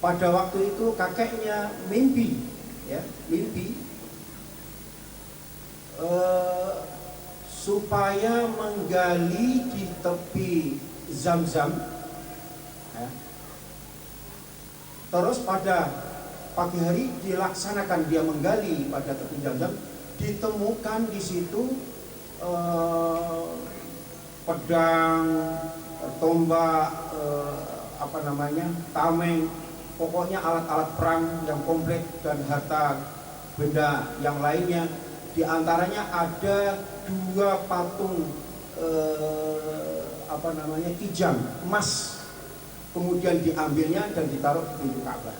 Pada waktu itu kakeknya mimpi supaya menggali di tepi Zam-Zam, ya. Terus pada pagi hari dilaksanakan dia menggali pada tepi Zam-Zam, ditemukan di situ pedang, tombak, tameng, pokoknya alat-alat perang yang komplit dan harta benda yang lainnya. Di antaranya ada dua patung kijang emas, kemudian diambilnya dan ditaruh di pintu Ka'bah.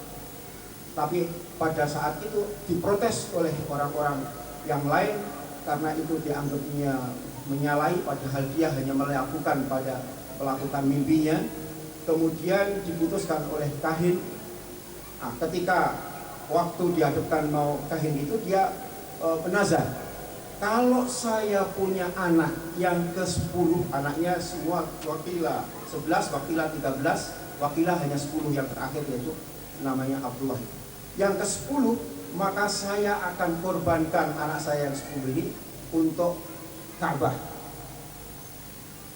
Tapi pada saat itu diprotes oleh orang-orang yang lain karena itu dianggapnya menyalahi, padahal dia hanya melakukan mimpinya. Kemudian diputuskan oleh kahin. Nah, ketika waktu dihadapkan mau kahin itu, dia penazar, kalau saya punya anak yang ke-10, anaknya semua wakilah 11, wakilah 13, wakilah hanya 10 yang terakhir, yaitu namanya Abdullah. Yang ke-10, maka saya akan korbankan anak saya yang 10 ini untuk Ka'bah.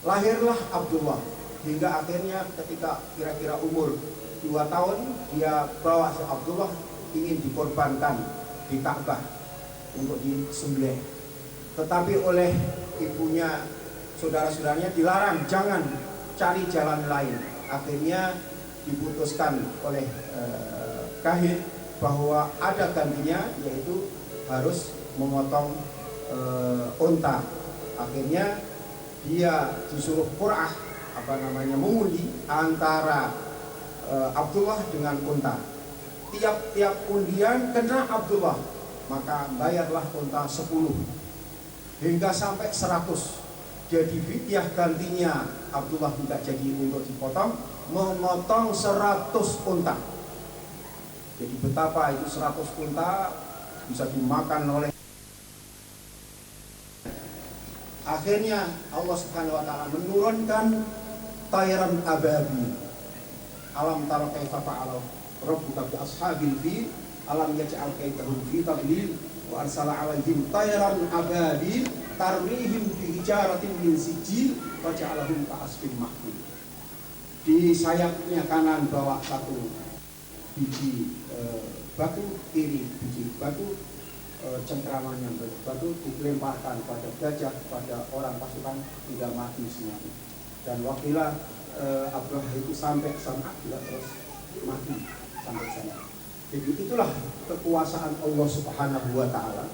Lahirlah Abdullah, hingga akhirnya ketika kira-kira umur 2 tahun, dia bawa si Abdullah ingin dikorbankan di Ka'bah untuk disembelih. Tetapi oleh ibunya, saudara-saudaranya dilarang, jangan cari jalan lain. Akhirnya diputuskan oleh kahin bahwa ada gantinya, yaitu harus memotong unta. Akhirnya dia disuruh qur'ah, mengundi antara Abdullah dengan unta. Tiap undian kena Abdullah, maka bayarlah unta 10 hingga sampai 100. Jadi fidyah gantinya Abdullah tidak jadi untuk dipotong, memotong 100 unta. Jadi betapa itu 100 unta bisa dimakan oleh. Akhirnya Allah Subhanahu wa taala menurunkan tayran ababil. Alam tara kaifa fa'ala rabbuka bi ashabil fil alam yaj'al kaydahum fi tadlil wa arsala 'alaihim tayran ababil tarmihim bi hijaratin min sijil wa ja'alahum ka'asfin ma'kul. Di sayapnya kanan bawa satu biji batu, kiri biji batu, cengkraman yang batu dilemparkan pada gajah, pada orang pasukan, hingga mati semuanya. Dan wakilah Abrahah itu sampai sana juga terus mati sampai sana. Jadi itulah kekuasaan Allah Subhanahu wa taala.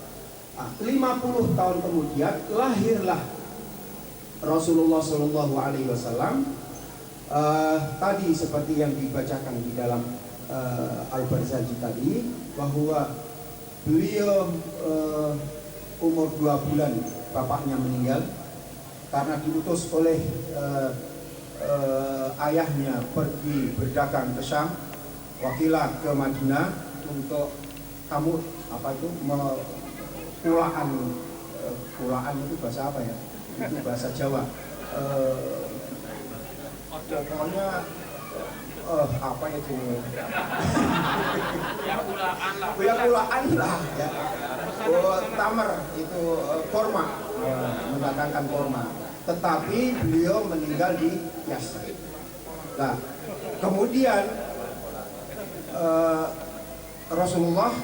50 tahun kemudian lahirlah Rasulullah Shallallahu alaihi wasallam. Tadi seperti yang dibacakan di dalam Al-Barzanji tadi, bahwa beliau umur 2 bulan bapaknya meninggal karena diutus oleh ayahnya pergi berdagang ke Syam, wakilah ke Madinah untuk pulaan kulaan itu bahasa apa ya? Itu bahasa Jawa. Pokoknya apa itu? Kulaan lah ya. Tamer itu korma, mendatangkan korma. Tetapi beliau meninggal di Yasrib. Nah, kemudian Rasulullah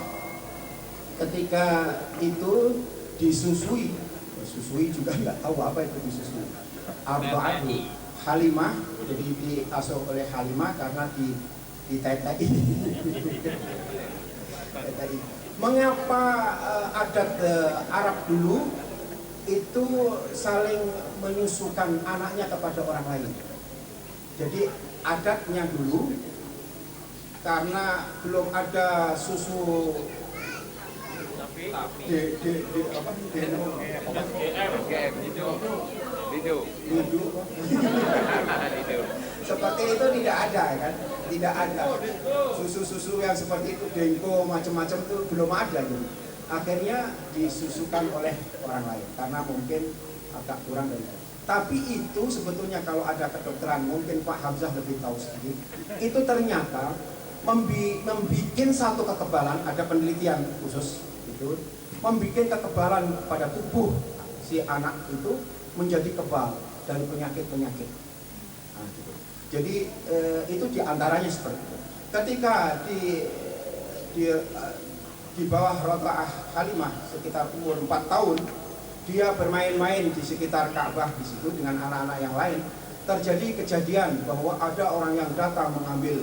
ketika itu disusui juga nggak tahu apa itu disusui. Arba'atu Halimah, jadi diasuh oleh Halimah karena ditetai. Mengapa adat Arab dulu itu saling menyusukan anaknya kepada orang lain? Jadi adatnya dulu karena belum ada susu seperti itu tidak ada kan, tidak ada susu yang seperti itu, dengko macam-macam itu belum ada gitu. Akhirnya disusukan oleh orang lain karena mungkin agak kurang dari itu. Tapi itu sebetulnya kalau ada kedokteran, mungkin Pak Hamzah lebih tahu sedikit, itu ternyata membuat satu kekebalan, ada penelitian khusus itu, membuat kekebalan pada tubuh si anak itu menjadi kebal dari penyakit-penyakit. Nah, gitu. Jadi itu diantaranya seperti itu. Ketika di bawah Rokaah Halimah sekitar umur 4 tahun, dia bermain-main di sekitar Ka'bah di situ dengan anak-anak yang lain. Terjadi kejadian bahwa ada orang yang datang mengambil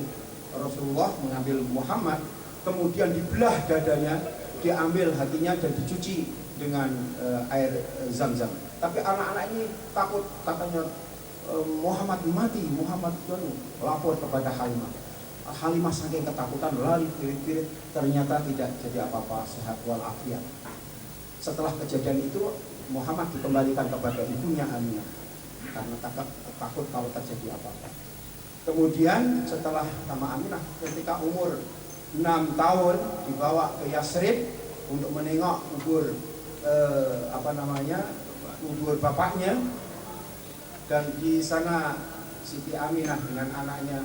Rasulullah, mengambil Muhammad, kemudian dibelah dadanya, diambil hatinya dan dicuci dengan air Zam-Zam. Tapi anak-anak ini takut, katanya Muhammad mati, Muhammad lapor kepada Halimah. Halimah saking ketakutan lari pirit-pirit, ternyata tidak jadi apa-apa, sehat walafiat. Setelah kejadian itu Muhammad dikembalikan kepada ibunya Aminah karena takut kalau terjadi apa-apa. Kemudian setelah sama Aminah ketika umur 6 tahun dibawa ke Yasrib untuk menengok kubur kubur bapaknya, dan di sana Siti Aminah dengan anaknya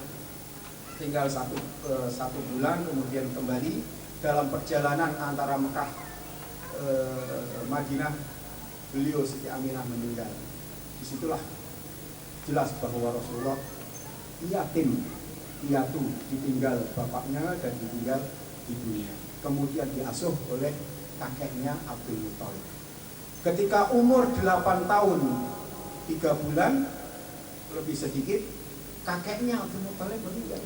tinggal satu bulan, kemudian kembali. Dalam perjalanan antara Mekah Madinah, beliau Siti Aminah meninggal. Disitulah jelas bahwa Rasulullah piatu, ditinggal bapaknya dan ditinggal ibunya. Kemudian diasuh oleh kakeknya Abdul Muthalib. Ketika umur 8 tahun 3 bulan lebih sedikit, kakeknya Abdul Muthalib meninggal.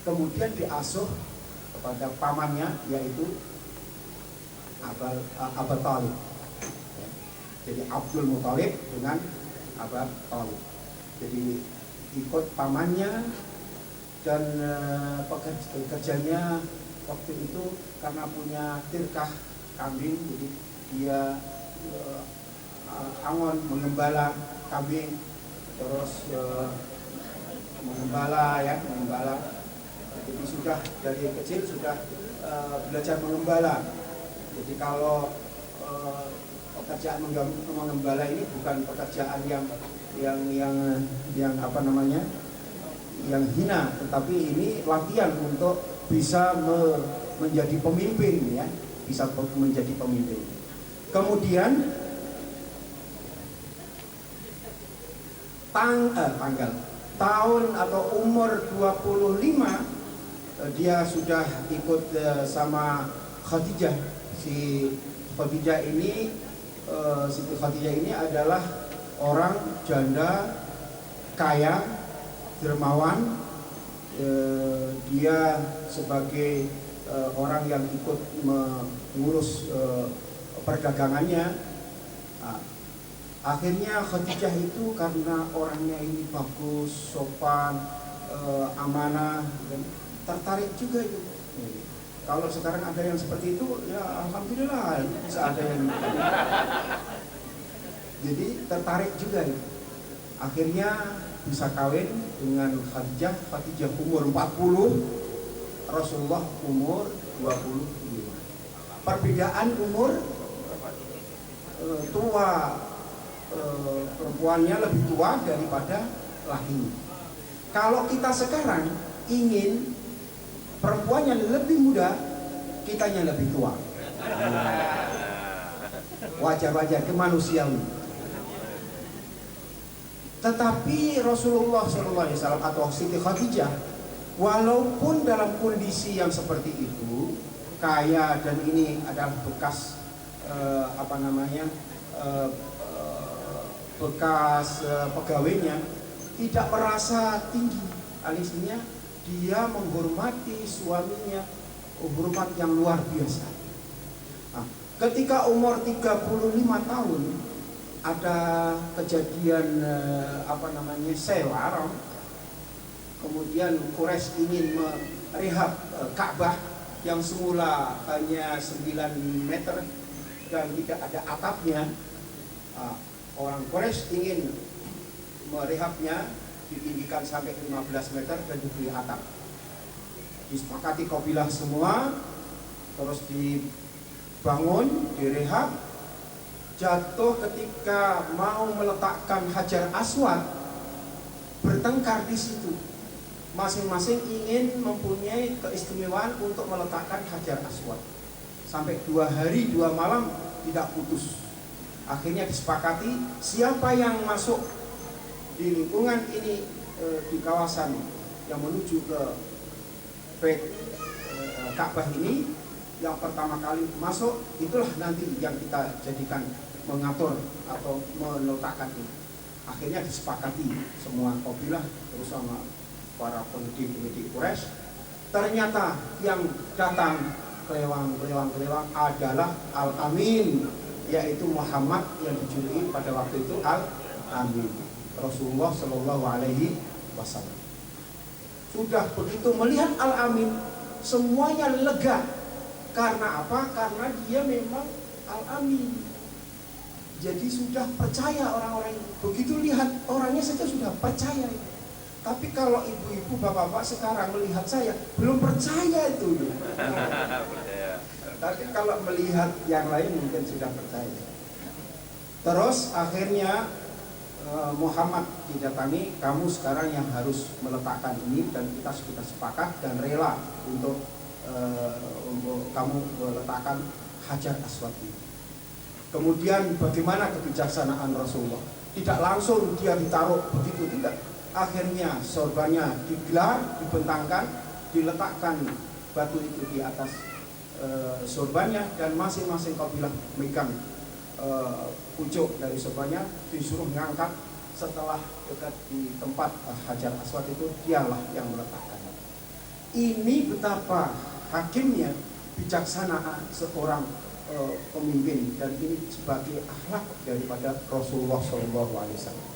Kemudian diasuh kepada pamannya, yaitu Abu Thalib. Jadi Abdul Muthalib dengan Abu Thalib. Jadi ikut pamannya, dan pekerjanya waktu itu karena punya tirkah kambing, jadi dia angon mengembala kambing, terus mengembala. Jadi sudah dari kecil sudah belajar mengembala. Jadi kalau pekerjaan mengembala ini bukan pekerjaan yang yang hina, tetapi ini latihan untuk bisa menjadi pemimpin, ya, bisa menjadi pemimpin. Kemudian tanggal tahun atau umur 25 dia sudah ikut sama Khadijah. Siti Khadijah ini adalah orang janda kaya, dermawan. Dia sebagai orang yang ikut mengurus perdagangannya. Akhirnya Khadijah itu karena orangnya ini bagus, sopan, amanah, dan tertarik juga itu. Kalau sekarang ada yang seperti itu, ya alhamdulillah bisa ada yang jadi tertarik juga itu. Akhirnya bisa kawin dengan Khadijah. Khadijah umur 40, Rasulullah umur 25. Perbedaan umur tua, perempuannya lebih tua daripada lakinya. Kalau kita sekarang ingin perempuannya lebih muda, kitanya lebih tua. Wajar-wajar kemanusiaan. Tetapi Rasulullah SAW atau Siti Khadijah, walaupun dalam kondisi yang seperti itu, kaya dan ini adalah bekas bekas pegawainya, tidak merasa tinggi. Alisinya dia menghormati suaminya, hormat yang luar biasa. Nah, ketika umur 35 tahun ada kejadian selar, kemudian Quraisy ingin merehab Ka'bah yang semula hanya 9 meter dan tidak ada atapnya. Orang Quraisy ingin merehabnya, ditinggikan sampai 15 meter dan diberi atap. Disepakati kabilah semua, terus dibangun, direhab. Jatuh ketika mau meletakkan Hajar Aswad, bertengkar di situ. Masing-masing ingin mempunyai keistimewaan untuk meletakkan Hajar Aswad. Sampai 2 hari 2 malam tidak putus. Akhirnya disepakati siapa yang masuk di lingkungan ini, di kawasan yang menuju ke Bait Ka'bah ini, yang pertama kali masuk itulah nanti yang kita jadikan mengatur atau meletakkan ini. Akhirnya disepakati semua kabilah terutama para pendidik Quraisy. Ternyata yang datang kelewang adalah Al-Amin, yaitu Muhammad yang dijuluki pada waktu itu Al-Amin, Rasulullah Shallallahu Alaihi Wasallam. Sudah begitu melihat Al-Amin, semuanya lega. Karena apa? Karena dia memang Al-Amin. Jadi sudah percaya orang-orang ini. Begitu lihat orangnya saja sudah percaya. Tapi kalau ibu-ibu, bapak-bapak sekarang melihat saya, belum percaya itu. Tapi kalau melihat yang lain mungkin sudah percaya. Terus akhirnya Muhammad didatangi, kamu sekarang yang harus meletakkan ini, dan kita sepakat dan rela untuk kamu meletakkan Hajar Aswad ini. Kemudian bagaimana kebijaksanaan Rasulullah? Tidak langsung dia ditaruh begitu, tidak. Akhirnya sorbannya digelar, dibentangkan, diletakkan batu itu di atas sorbannya, dan masing-masing kabilah megang pucuk dari sorbannya, disuruh mengangkat. Setelah dekat di tempat Hajar Aswad itu, dialah yang meletakkannya. Ini betapa hakimnya bijaksana seorang pemimpin, dan ini sebagai akhlak daripada Rasulullah SAW.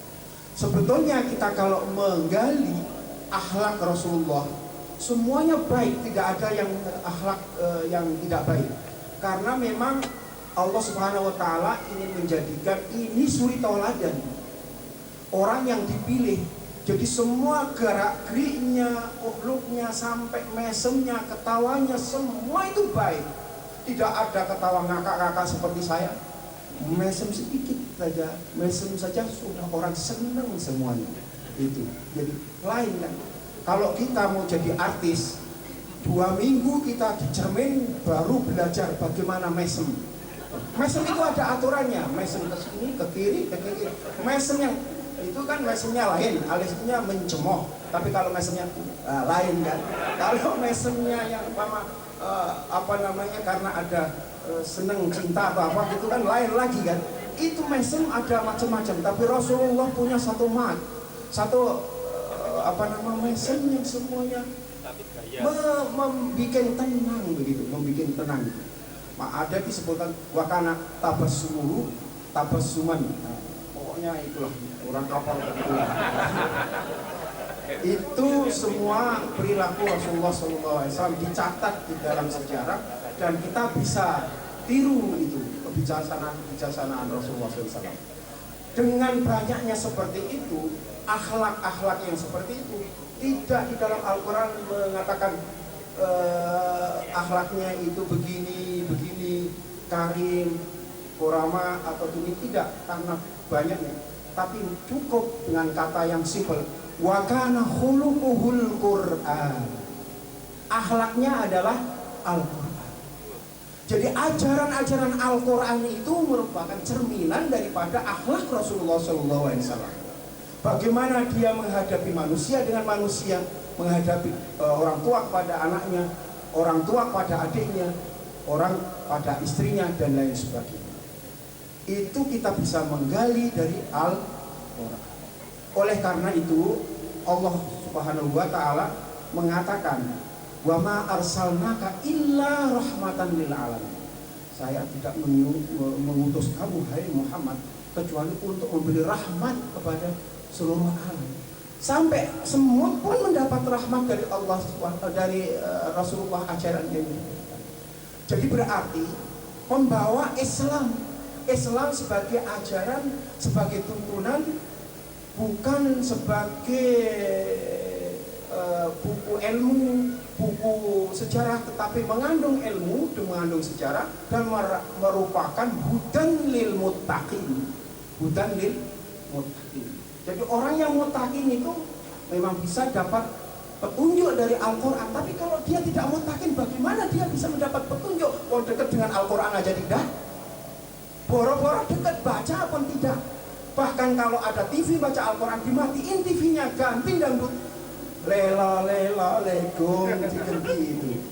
Sebetulnya kita kalau menggali akhlak Rasulullah, semuanya baik, tidak ada yang akhlak yang tidak baik. Karena memang Allah Subhanahu Wa Taala ingin menjadikan ini suri tauladan, orang yang dipilih. Jadi semua gerak-geriknya, ukhluknya, sampai mesemnya, ketawanya, semua itu baik. Tidak ada ketawa ngakak-ngakak seperti saya. Mesem sedikit saja, mesem saja sudah orang senang semuanya. Itu. Jadi lain kan. Kalau kita mau jadi artis, 2 minggu kita di cermin baru belajar bagaimana mesem. Mesem itu ada aturannya. Mesem ke sini, ke kiri, ke kiri. Mesem yang itu kan mesemnya lain, alisnya mencemooh. Tapi kalau mesemnya lain kan. Kalau mesemnya yang karena ada seneng cinta atau apa gitu kan lain lagi kan. Itu mesem ada macam-macam. Tapi Rasulullah punya satu mesem yang semuanya membikin tenang begitu, membikin tenang. Ada disebutkan wakana tabassuman. Nah, pokoknya itulah orang kapal itulah. Itu semua perilaku Rasulullah SAW dicatat di dalam sejarah, dan kita bisa tiru itu kebijaksanaan Rasulullah SAW. Dengan banyaknya seperti itu, akhlak-akhlak yang seperti itu, tidak di dalam Al-Quran mengatakan akhlaknya itu begini, karim. korama atau ini tidak karena banyaknya, tapi cukup dengan kata yang simpel. Wa kana khuluquhul Qur'an. Akhlaknya adalah Al-Qur'an. Jadi ajaran-ajaran Al-Qur'an itu merupakan cerminan daripada akhlak Rasulullah SAW. Bagaimana dia menghadapi manusia dengan manusia, menghadapi orang tua kepada anaknya, orang tua pada adiknya, orang pada istrinya, dan lain sebagainya. Itu kita bisa menggali dari Al-Qur'an. Oleh karena itu Allah Subhanahu wa ta'ala mengatakan, wa ma arsalnaka illa rahmatan lil alamin. Saya tidak mengutus kamu hai Muhammad kecuali untuk memberi rahmat kepada seluruh alam. Sampai semut pun mendapat rahmat dari Allah, dari Rasulullah, ajaran yang diberikan. Jadi berarti membawa Islam sebagai ajaran, sebagai tuntunan, bukan sebagai buku ilmu, buku sejarah, tetapi mengandung ilmu dan mengandung sejarah, dan merupakan hudan lil muttaqin. Hudan lil muttaqin. Jadi orang yang muttaqin itu memang bisa dapat petunjuk dari Al-Quran. Tapi kalau dia tidak muttaqin, bagaimana dia bisa mendapat petunjuk? Oh, dekat dengan Al-Quran aja tidak, boro-boro dekat baca pun tidak. Bahkan kalau ada TV baca Al-Quran, dimatiin TV-nya, ganti dangdut, lela lela legong seperti itu.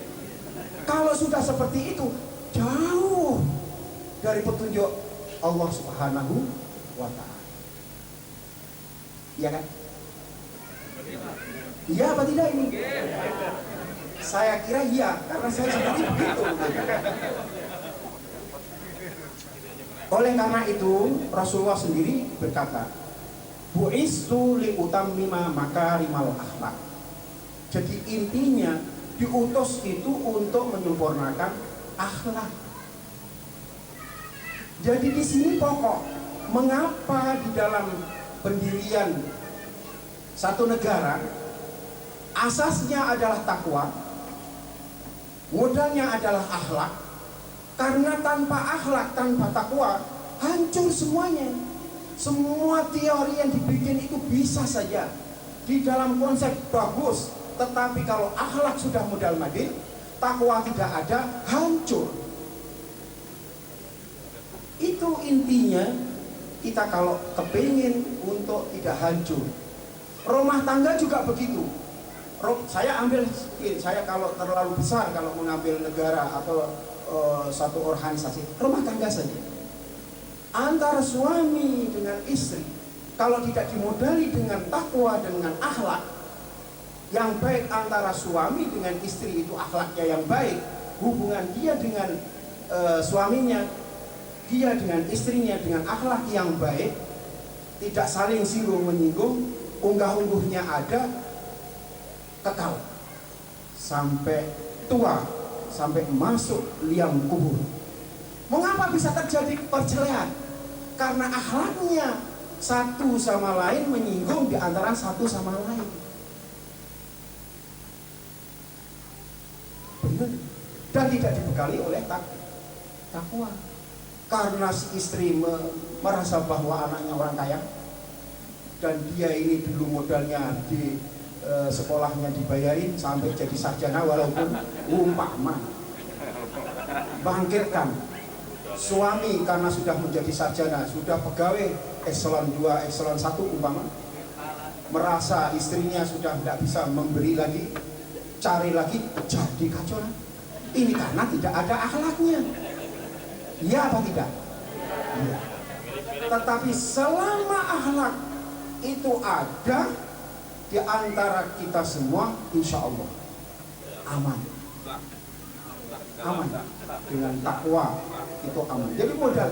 Kalau sudah seperti itu, jauh dari petunjuk Allah Subhanahu wa ta'ala. Iya kan? Iya apa tidak ini? Saya kira iya, karena saya sendiri begitu. Oleh karena itu Rasulullah sendiri berkata, bu'istu li utammima makarimal akhlak. Jadi intinya diutus itu untuk menyempurnakan akhlak. Jadi di sini pokok mengapa di dalam pendirian satu negara asasnya adalah takwa, modalnya adalah akhlak. Karena tanpa akhlak, tanpa takwa, hancur semuanya. Semua teori yang dibikin itu bisa saja di dalam konsep bagus, tetapi kalau akhlak sudah modal madin, takwa tidak ada, hancur. Itu intinya. Kita kalau kepingin untuk tidak hancur, rumah tangga juga begitu. Saya ambil, saya kalau terlalu besar kalau mengambil negara atau satu organisasi, rumah tangga saja. Antara suami dengan istri, kalau tidak dimodali dengan takwa, dengan akhlak yang baik antara suami dengan istri, itu akhlaknya yang baik, hubungan dia dengan suaminya, dia dengan istrinya dengan akhlak yang baik, tidak saling singgung menyinggung, unggah-ungguhnya ada, kekal sampai tua, sampai masuk liang kubur. Mengapa bisa terjadi perceraian? Karena akhlaknya satu sama lain menyinggung di antara satu sama lain. Benar. Dan tidak dibekali oleh takwa. Karena si istri merasa bahwa anaknya orang kaya, dan dia ini dulu modalnya di sekolahnya dibayarin sampai jadi sarjana, walaupun umpama. Bangkitkan suami karena sudah menjadi sarjana, sudah pegawai eselon 2, eselon 1 umpama, merasa istrinya sudah tidak bisa memberi lagi, cari lagi, jadi kacau. Ini karena tidak ada akhlaknya. Iya apa tidak? Ya. Tetapi selama akhlak itu ada di antara kita semua, insya Allah aman. Aman. Dengan takwa itu aman. Jadi modal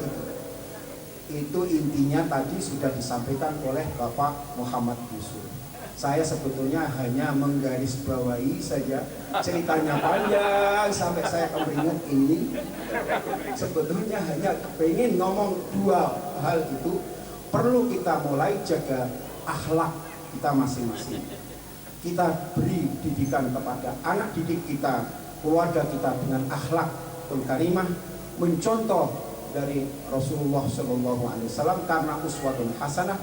itu intinya tadi sudah disampaikan oleh Bapak Muhammad Yusuf. Saya sebetulnya hanya menggarisbawahi saja, ceritanya panjang sampai saya kepingin ini. Sebetulnya hanya kepingin ngomong dua hal itu. Perlu kita mulai jaga akhlak kita masing-masing. Kita beri didikan kepada anak didik kita, keluarga kita dengan akhlak karimah, mencontoh dari Rasulullah Shallallahu Alaihi Wasallam karena uswatun hasanah,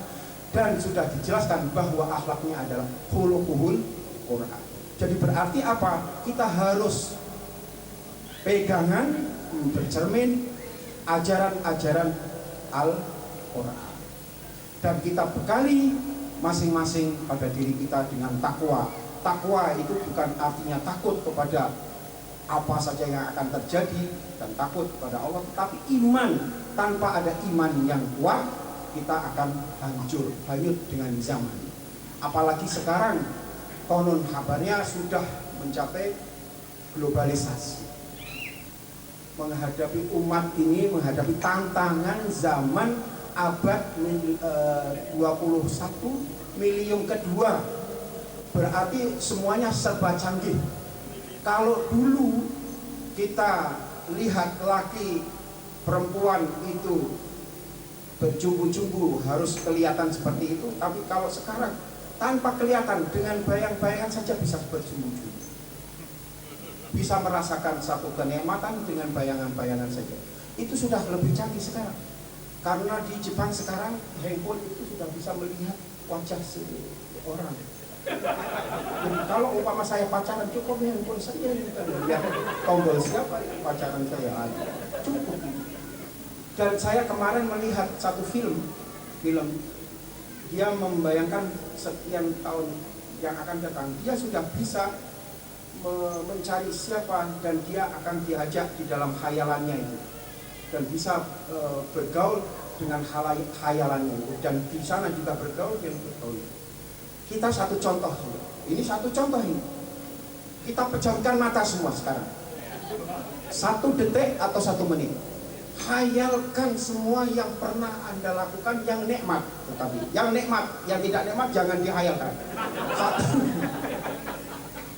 dan sudah dijelaskan bahwa akhlaknya adalah khuluquhul Quran. Jadi berarti apa? Kita harus pegangan, bercermin ajaran-ajaran Al-Quran, dan kita bekali masing-masing pada diri kita dengan takwa. Takwa itu bukan artinya takut kepada apa saja yang akan terjadi dan takut kepada Allah, tetapi iman. Tanpa ada iman yang kuat, kita akan hancur, hanyut dengan zaman. Apalagi sekarang konon kabarnya sudah mencapai globalisasi, menghadapi umat ini, menghadapi tantangan zaman abad 21 milium kedua, berarti semuanya serba canggih. Kalau dulu kita lihat laki perempuan itu berjumbu-jumbu harus kelihatan seperti itu, tapi kalau sekarang tanpa kelihatan, dengan bayang-bayangan saja bisa berjumbu-jumbu, bisa merasakan satu kenikmatan dengan bayangan-bayangan saja. Itu sudah lebih canggih sekarang, karena di Jepang sekarang handphone itu sudah bisa melihat wajah seorang. Jadi kalau umpama saya pacaran, cukup handphone saya ini kan lihat tombol siapa pacaran saya ada, cukup. Dan saya kemarin melihat satu film dia membayangkan sekian tahun yang akan datang, dia sudah bisa mencari siapa dan dia akan diajak di dalam khayalannya itu, dan bisa bergaul dengan khayalannya itu, dan di sana juga bergaul dengan bergaul. Kita satu contoh ini, kita pejamkan mata semua sekarang, 1 detik atau 1 menit, khayalkan semua yang pernah Anda lakukan yang nikmat. Tetapi yang nikmat, yang tidak nikmat jangan dihayalkan.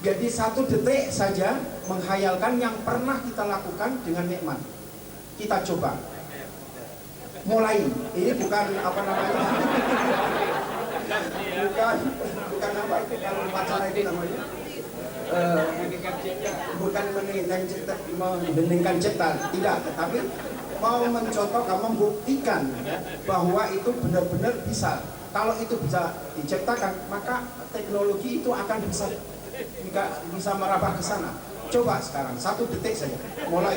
Jadi 1 detik saja menghayalkan yang pernah kita lakukan dengan nikmat. Kita coba mulai. Ini bukan apa namanya, bukan apa itu kalau pacaran itu namanya, bukan meningkatkan cipta, tidak, tapi mau mencontohkan, membuktikan bahwa itu benar-benar bisa. Kalau itu bisa diciptakan, maka teknologi itu akan bisa merambah ke sana. Coba sekarang 1 detik saja mulai.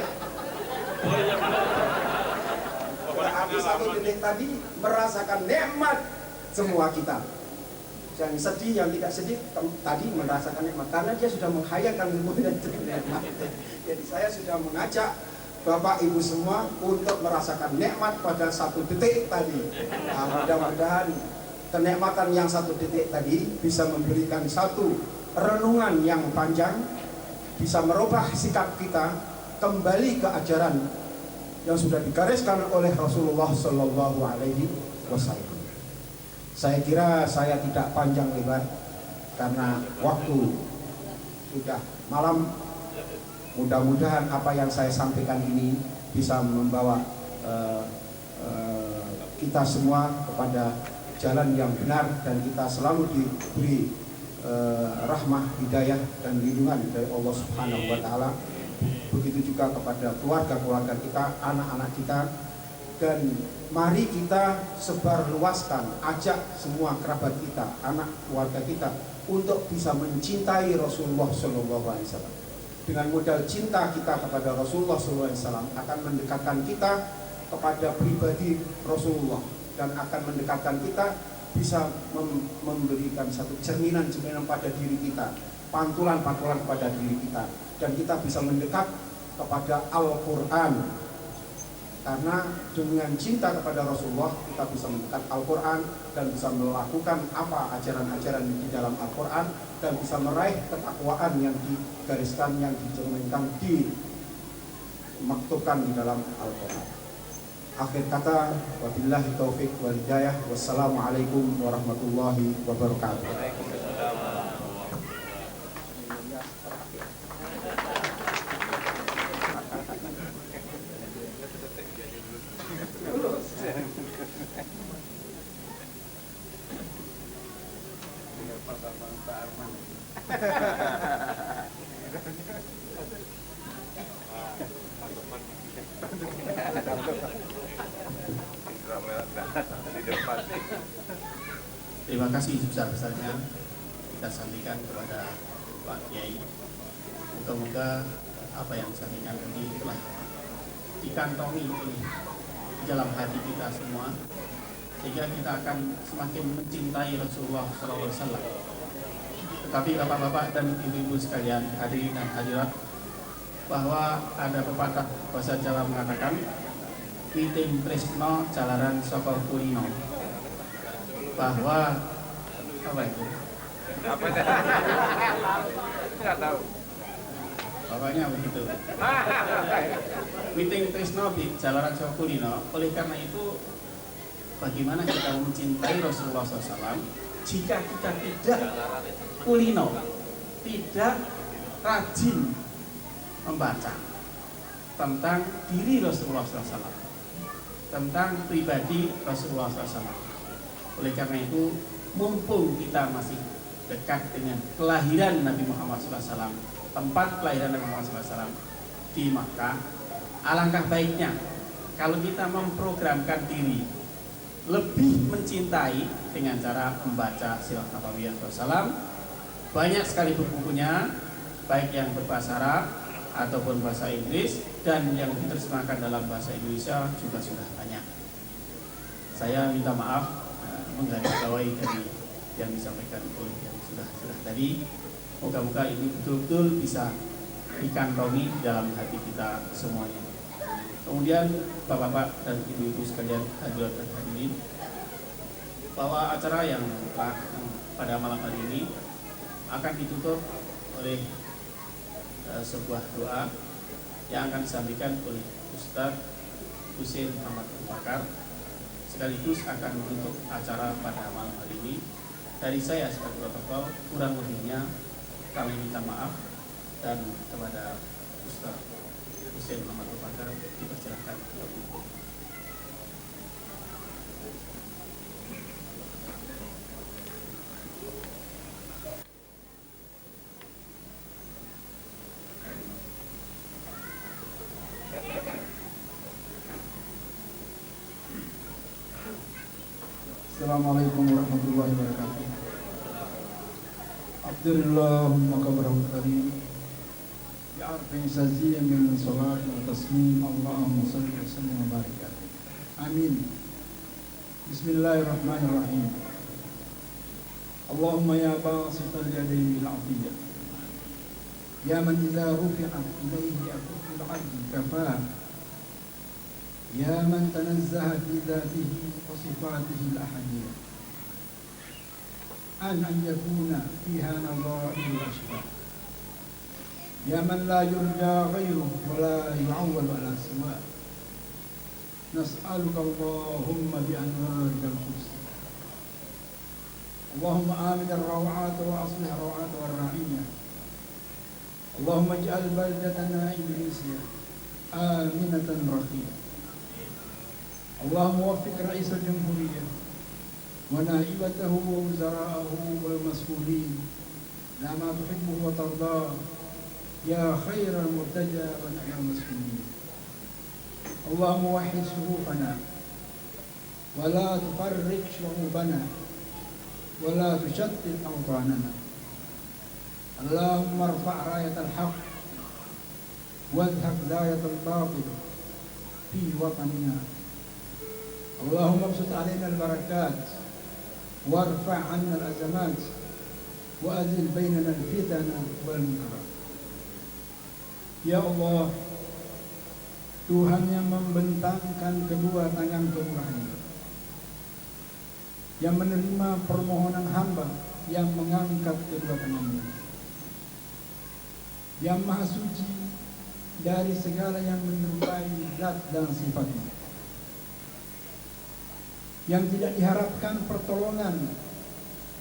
Berarti 1 detik tadi merasakan nikmat semua kita. Yang sedih, yang tidak sedih tadi merasakan nikmat karena dia sudah menghayalkan kemudian nikmat. Jadi saya sudah mengajak Bapak Ibu semua untuk merasakan nikmat pada 1 detik tadi. Nah, mudah-mudahan kenikmatan yang 1 detik tadi bisa memberikan satu renungan yang panjang, bisa merubah sikap kita kembali ke ajaran yang sudah digariskan oleh Rasulullah Shallallahu Alaihi Wasallam. Saya kira saya tidak panjang lebar karena waktu sudah malam. Mudah-mudahan apa yang saya sampaikan ini bisa membawa kita semua kepada jalan yang benar, dan kita selalu diberi rahmah, hidayah, dan lindungan dari Allah Subhanahu wa Ta'ala. Begitu juga kepada keluarga-keluarga kita, anak-anak kita, dan mari kita sebarluaskan, ajak semua kerabat kita, anak keluarga kita untuk bisa mencintai Rasulullah Shallallahu Alaihi Wasallam. Dengan modal cinta kita kepada Rasulullah Shallallahu Alaihi Wasallam akan mendekatkan kita kepada pribadi Rasulullah, dan akan mendekatkan kita, bisa memberikan satu cerminan-cerminan pada diri kita, pantulan-pantulan kepada diri kita, dan kita bisa mendekat kepada Al-Quran. Karena dengan cinta kepada Rasulullah kita bisa mendekat Al-Quran dan bisa melakukan apa ajaran-ajaran di dalam Al-Quran, dan bisa meraih ketakwaan yang digariskan, yang dicerminkan, dimaktubkan di dalam Al-Quran. Akhir kata, wabillahi taufiq wal hidayah. Wassalamualaikum warahmatullahi wabarakatuh. Pak Arman. terima kasih sebesar-besarnya kita sampaikan kepada Pak Kiai. Moga-moga apa yang disampaikan tadi telah dikantongi oleh dalam hati kita semua, sehingga kita akan semakin mencintai Rasulullah SAW. Tetapi bapak-bapak dan ibu-ibu sekalian, hadirin dan hadirat, bahwa ada pepatah bahasa Jawa mengatakan witing tresno jalaran saka kulino, bahwa apa itu? Apa itu? Enggak tahu. Pokoknya begitu. Witing tresno jalaran saka kulino. Oleh karena itu, bagaimana kita mencintai Rasulullah SAW jika kita tidak kulino, tidak rajin membaca tentang diri Rasulullah SAW, tentang pribadi Rasulullah SAW. Oleh karena itu, mumpung kita masih dekat dengan kelahiran Nabi Muhammad SAW, tempat kelahiran Nabi Muhammad SAW di Makkah, alangkah baiknya kalau kita memprogramkan diri lebih mencintai dengan cara membaca Sirah Nabawiyah Rasulullah. Banyak sekali buku-bukunya, baik yang berbahasa Arab ataupun bahasa Inggris, dan yang diterjemahkan dalam bahasa Indonesia juga sudah banyak. Saya minta maaf menggarisbawahi dari yang disampaikan oleh yang sudah tadi. Moga-moga ini betul-betul bisa dikantongi dalam hati kita semuanya. Kemudian bapak-bapak dan ibu-ibu sekalian, hadirat dan hadirin, bahwa acara yang pada malam hari ini akan ditutup oleh sebuah doa yang akan disampaikan oleh Ustadz Husein Muhammad Abu Bakar, sekaligus akan menutup acara pada malam hari ini. Dari saya sebagai protokol, kurang lebihnya kami minta maaf, dan kepada Ustadz Husein Muhammad Abu Bakar dipersilahkan. Assalamualaikum warahmatullahi wabarakatuh. Abdurrahman kabarul karim. Ya arfin saziya min salat wa taslim. Allahumma salli wa sallim wa barik alaihi. Amin. Bismillahirrahmanirrahim. Allahumma ya basital yadaini bil afiyah, ya man idza rufi'at ilayhi akuful 'abdi kafaa, ya man tanazzaha fi dhatihi wa sifatihi al-ahadiyah, an yakuna fiha nadha'ir al-ashbah, ya man la yurja ghayruhu wa la yu'awwal ala siwa. Nas'aluka Allahumma bi anwarika al-husna, Allahumma amin ar-raw'at wa aslih raw'at war-ra'iyah, Allahumma ij'al baldatana Indonesia aminatan rakhiyah. اللهم وفق رئيس الجمهورية ونائبته ووزراءه والمسؤولين لما تحبه وترضاه يا خير المرتجى ونعم المسؤولين. اللهم وحد صفوفنا ولا تفرق شعوبنا ولا تشتت أوطاننا. اللهم ارفع راية الحق واذهب راية الباطل في وطننا. اللهم ابسط علينا البركات وارفع عنا الأزمات وأزل بيننا الفتن والمنكرات. Ya Allah, Tuhan yang membentangkan kedua tangan kemurahan-Nya, yang menerima permohonan hamba yang mengangkat kedua tangannya, yang maha suci dari segala yang menyerupai zat dan sifatnya, yang tidak diharapkan pertolongan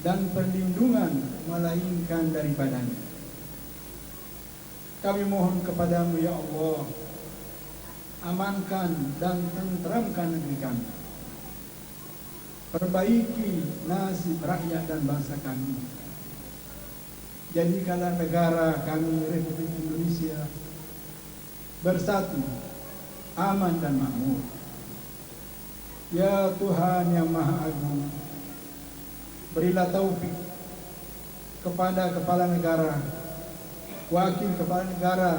dan perlindungan melainkan daripadanya. Kami mohon kepadamu ya Allah, amankan dan tenteramkan negeri kami, perbaiki nasib rakyat dan bangsa kami, jadikanlah negara kami Republik Indonesia bersatu, aman dan makmur. Ya Tuhan yang Maha Agung, berilah taufik kepada kepala negara, wakil kepala negara,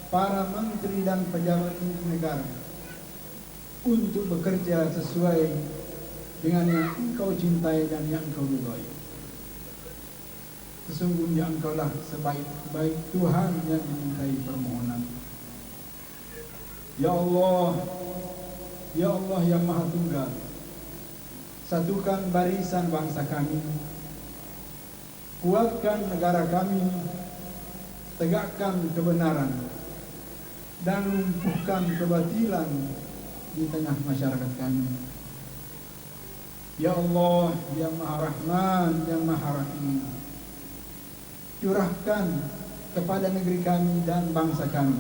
para menteri dan pejabat tinggi negara untuk bekerja sesuai dengan yang Engkau cintai dan yang Engkau ridhai. Sesungguhnya Engkaulah sebaik-baik Tuhan yang dimintai permohonan. Ya Allah yang Maha Tunggal, satukan barisan bangsa kami, kuatkan negara kami, tegakkan kebenaran, dan lumpuhkan kebatilan di tengah masyarakat kami. Ya Allah yang Maha Rahman, yang Maha Rahim, curahkan kepada negeri kami dan bangsa kami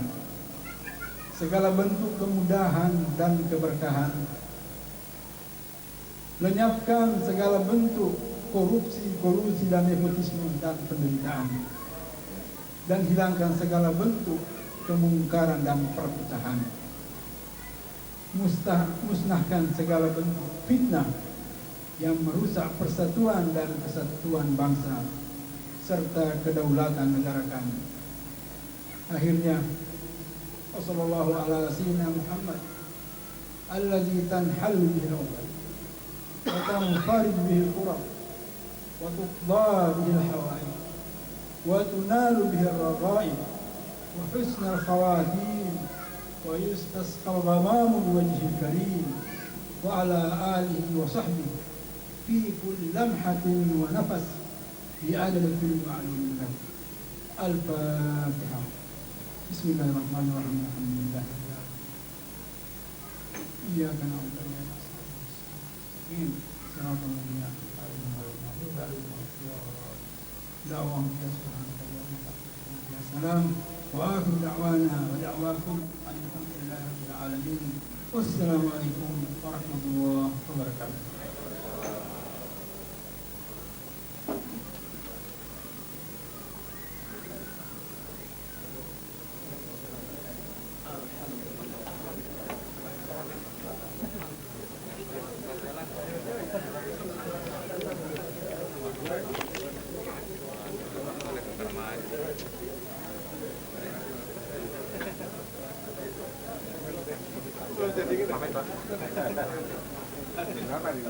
segala bentuk kemudahan dan keberkahan. Lenyapkan segala bentuk korupsi dan nepotisme dan penderitaan, dan hilangkan segala bentuk kemungkaran dan perpecahan. Musnahkan segala bentuk fitnah yang merusak persatuan dan kesatuan bangsa serta kedaulatan negara kami. Akhirnya, sallallahu ala sayyidina Muhammad alladzi tanhallu bihi al-uqad wa tanfarij bihi al-qurab wa tuqda bihi al-hawaij wa tunalu bihi ar-raghaib wa husn al-khawatim wa yustasqa al-ghamam biwajhi al-karim wa ala alihi wa sahbihi fi kulli lamhatin wa nafas bi adad kulli ma'lum lahu. Al-Fatihah. Bismillahirrahmanirrahim. Alhamdulillah. Iyyaka na'budu wa iyyaka nasta'in. Shiratal ladzina an'amta 'alaihim ghairil maghdubi 'alaihim waladdallin. Salam wa akhiru da'wana wa da'wakum alhamdulillahi rabbil alamin. Wassalamu alaikum warahmatullahi wabarakatuh. Berapa ini?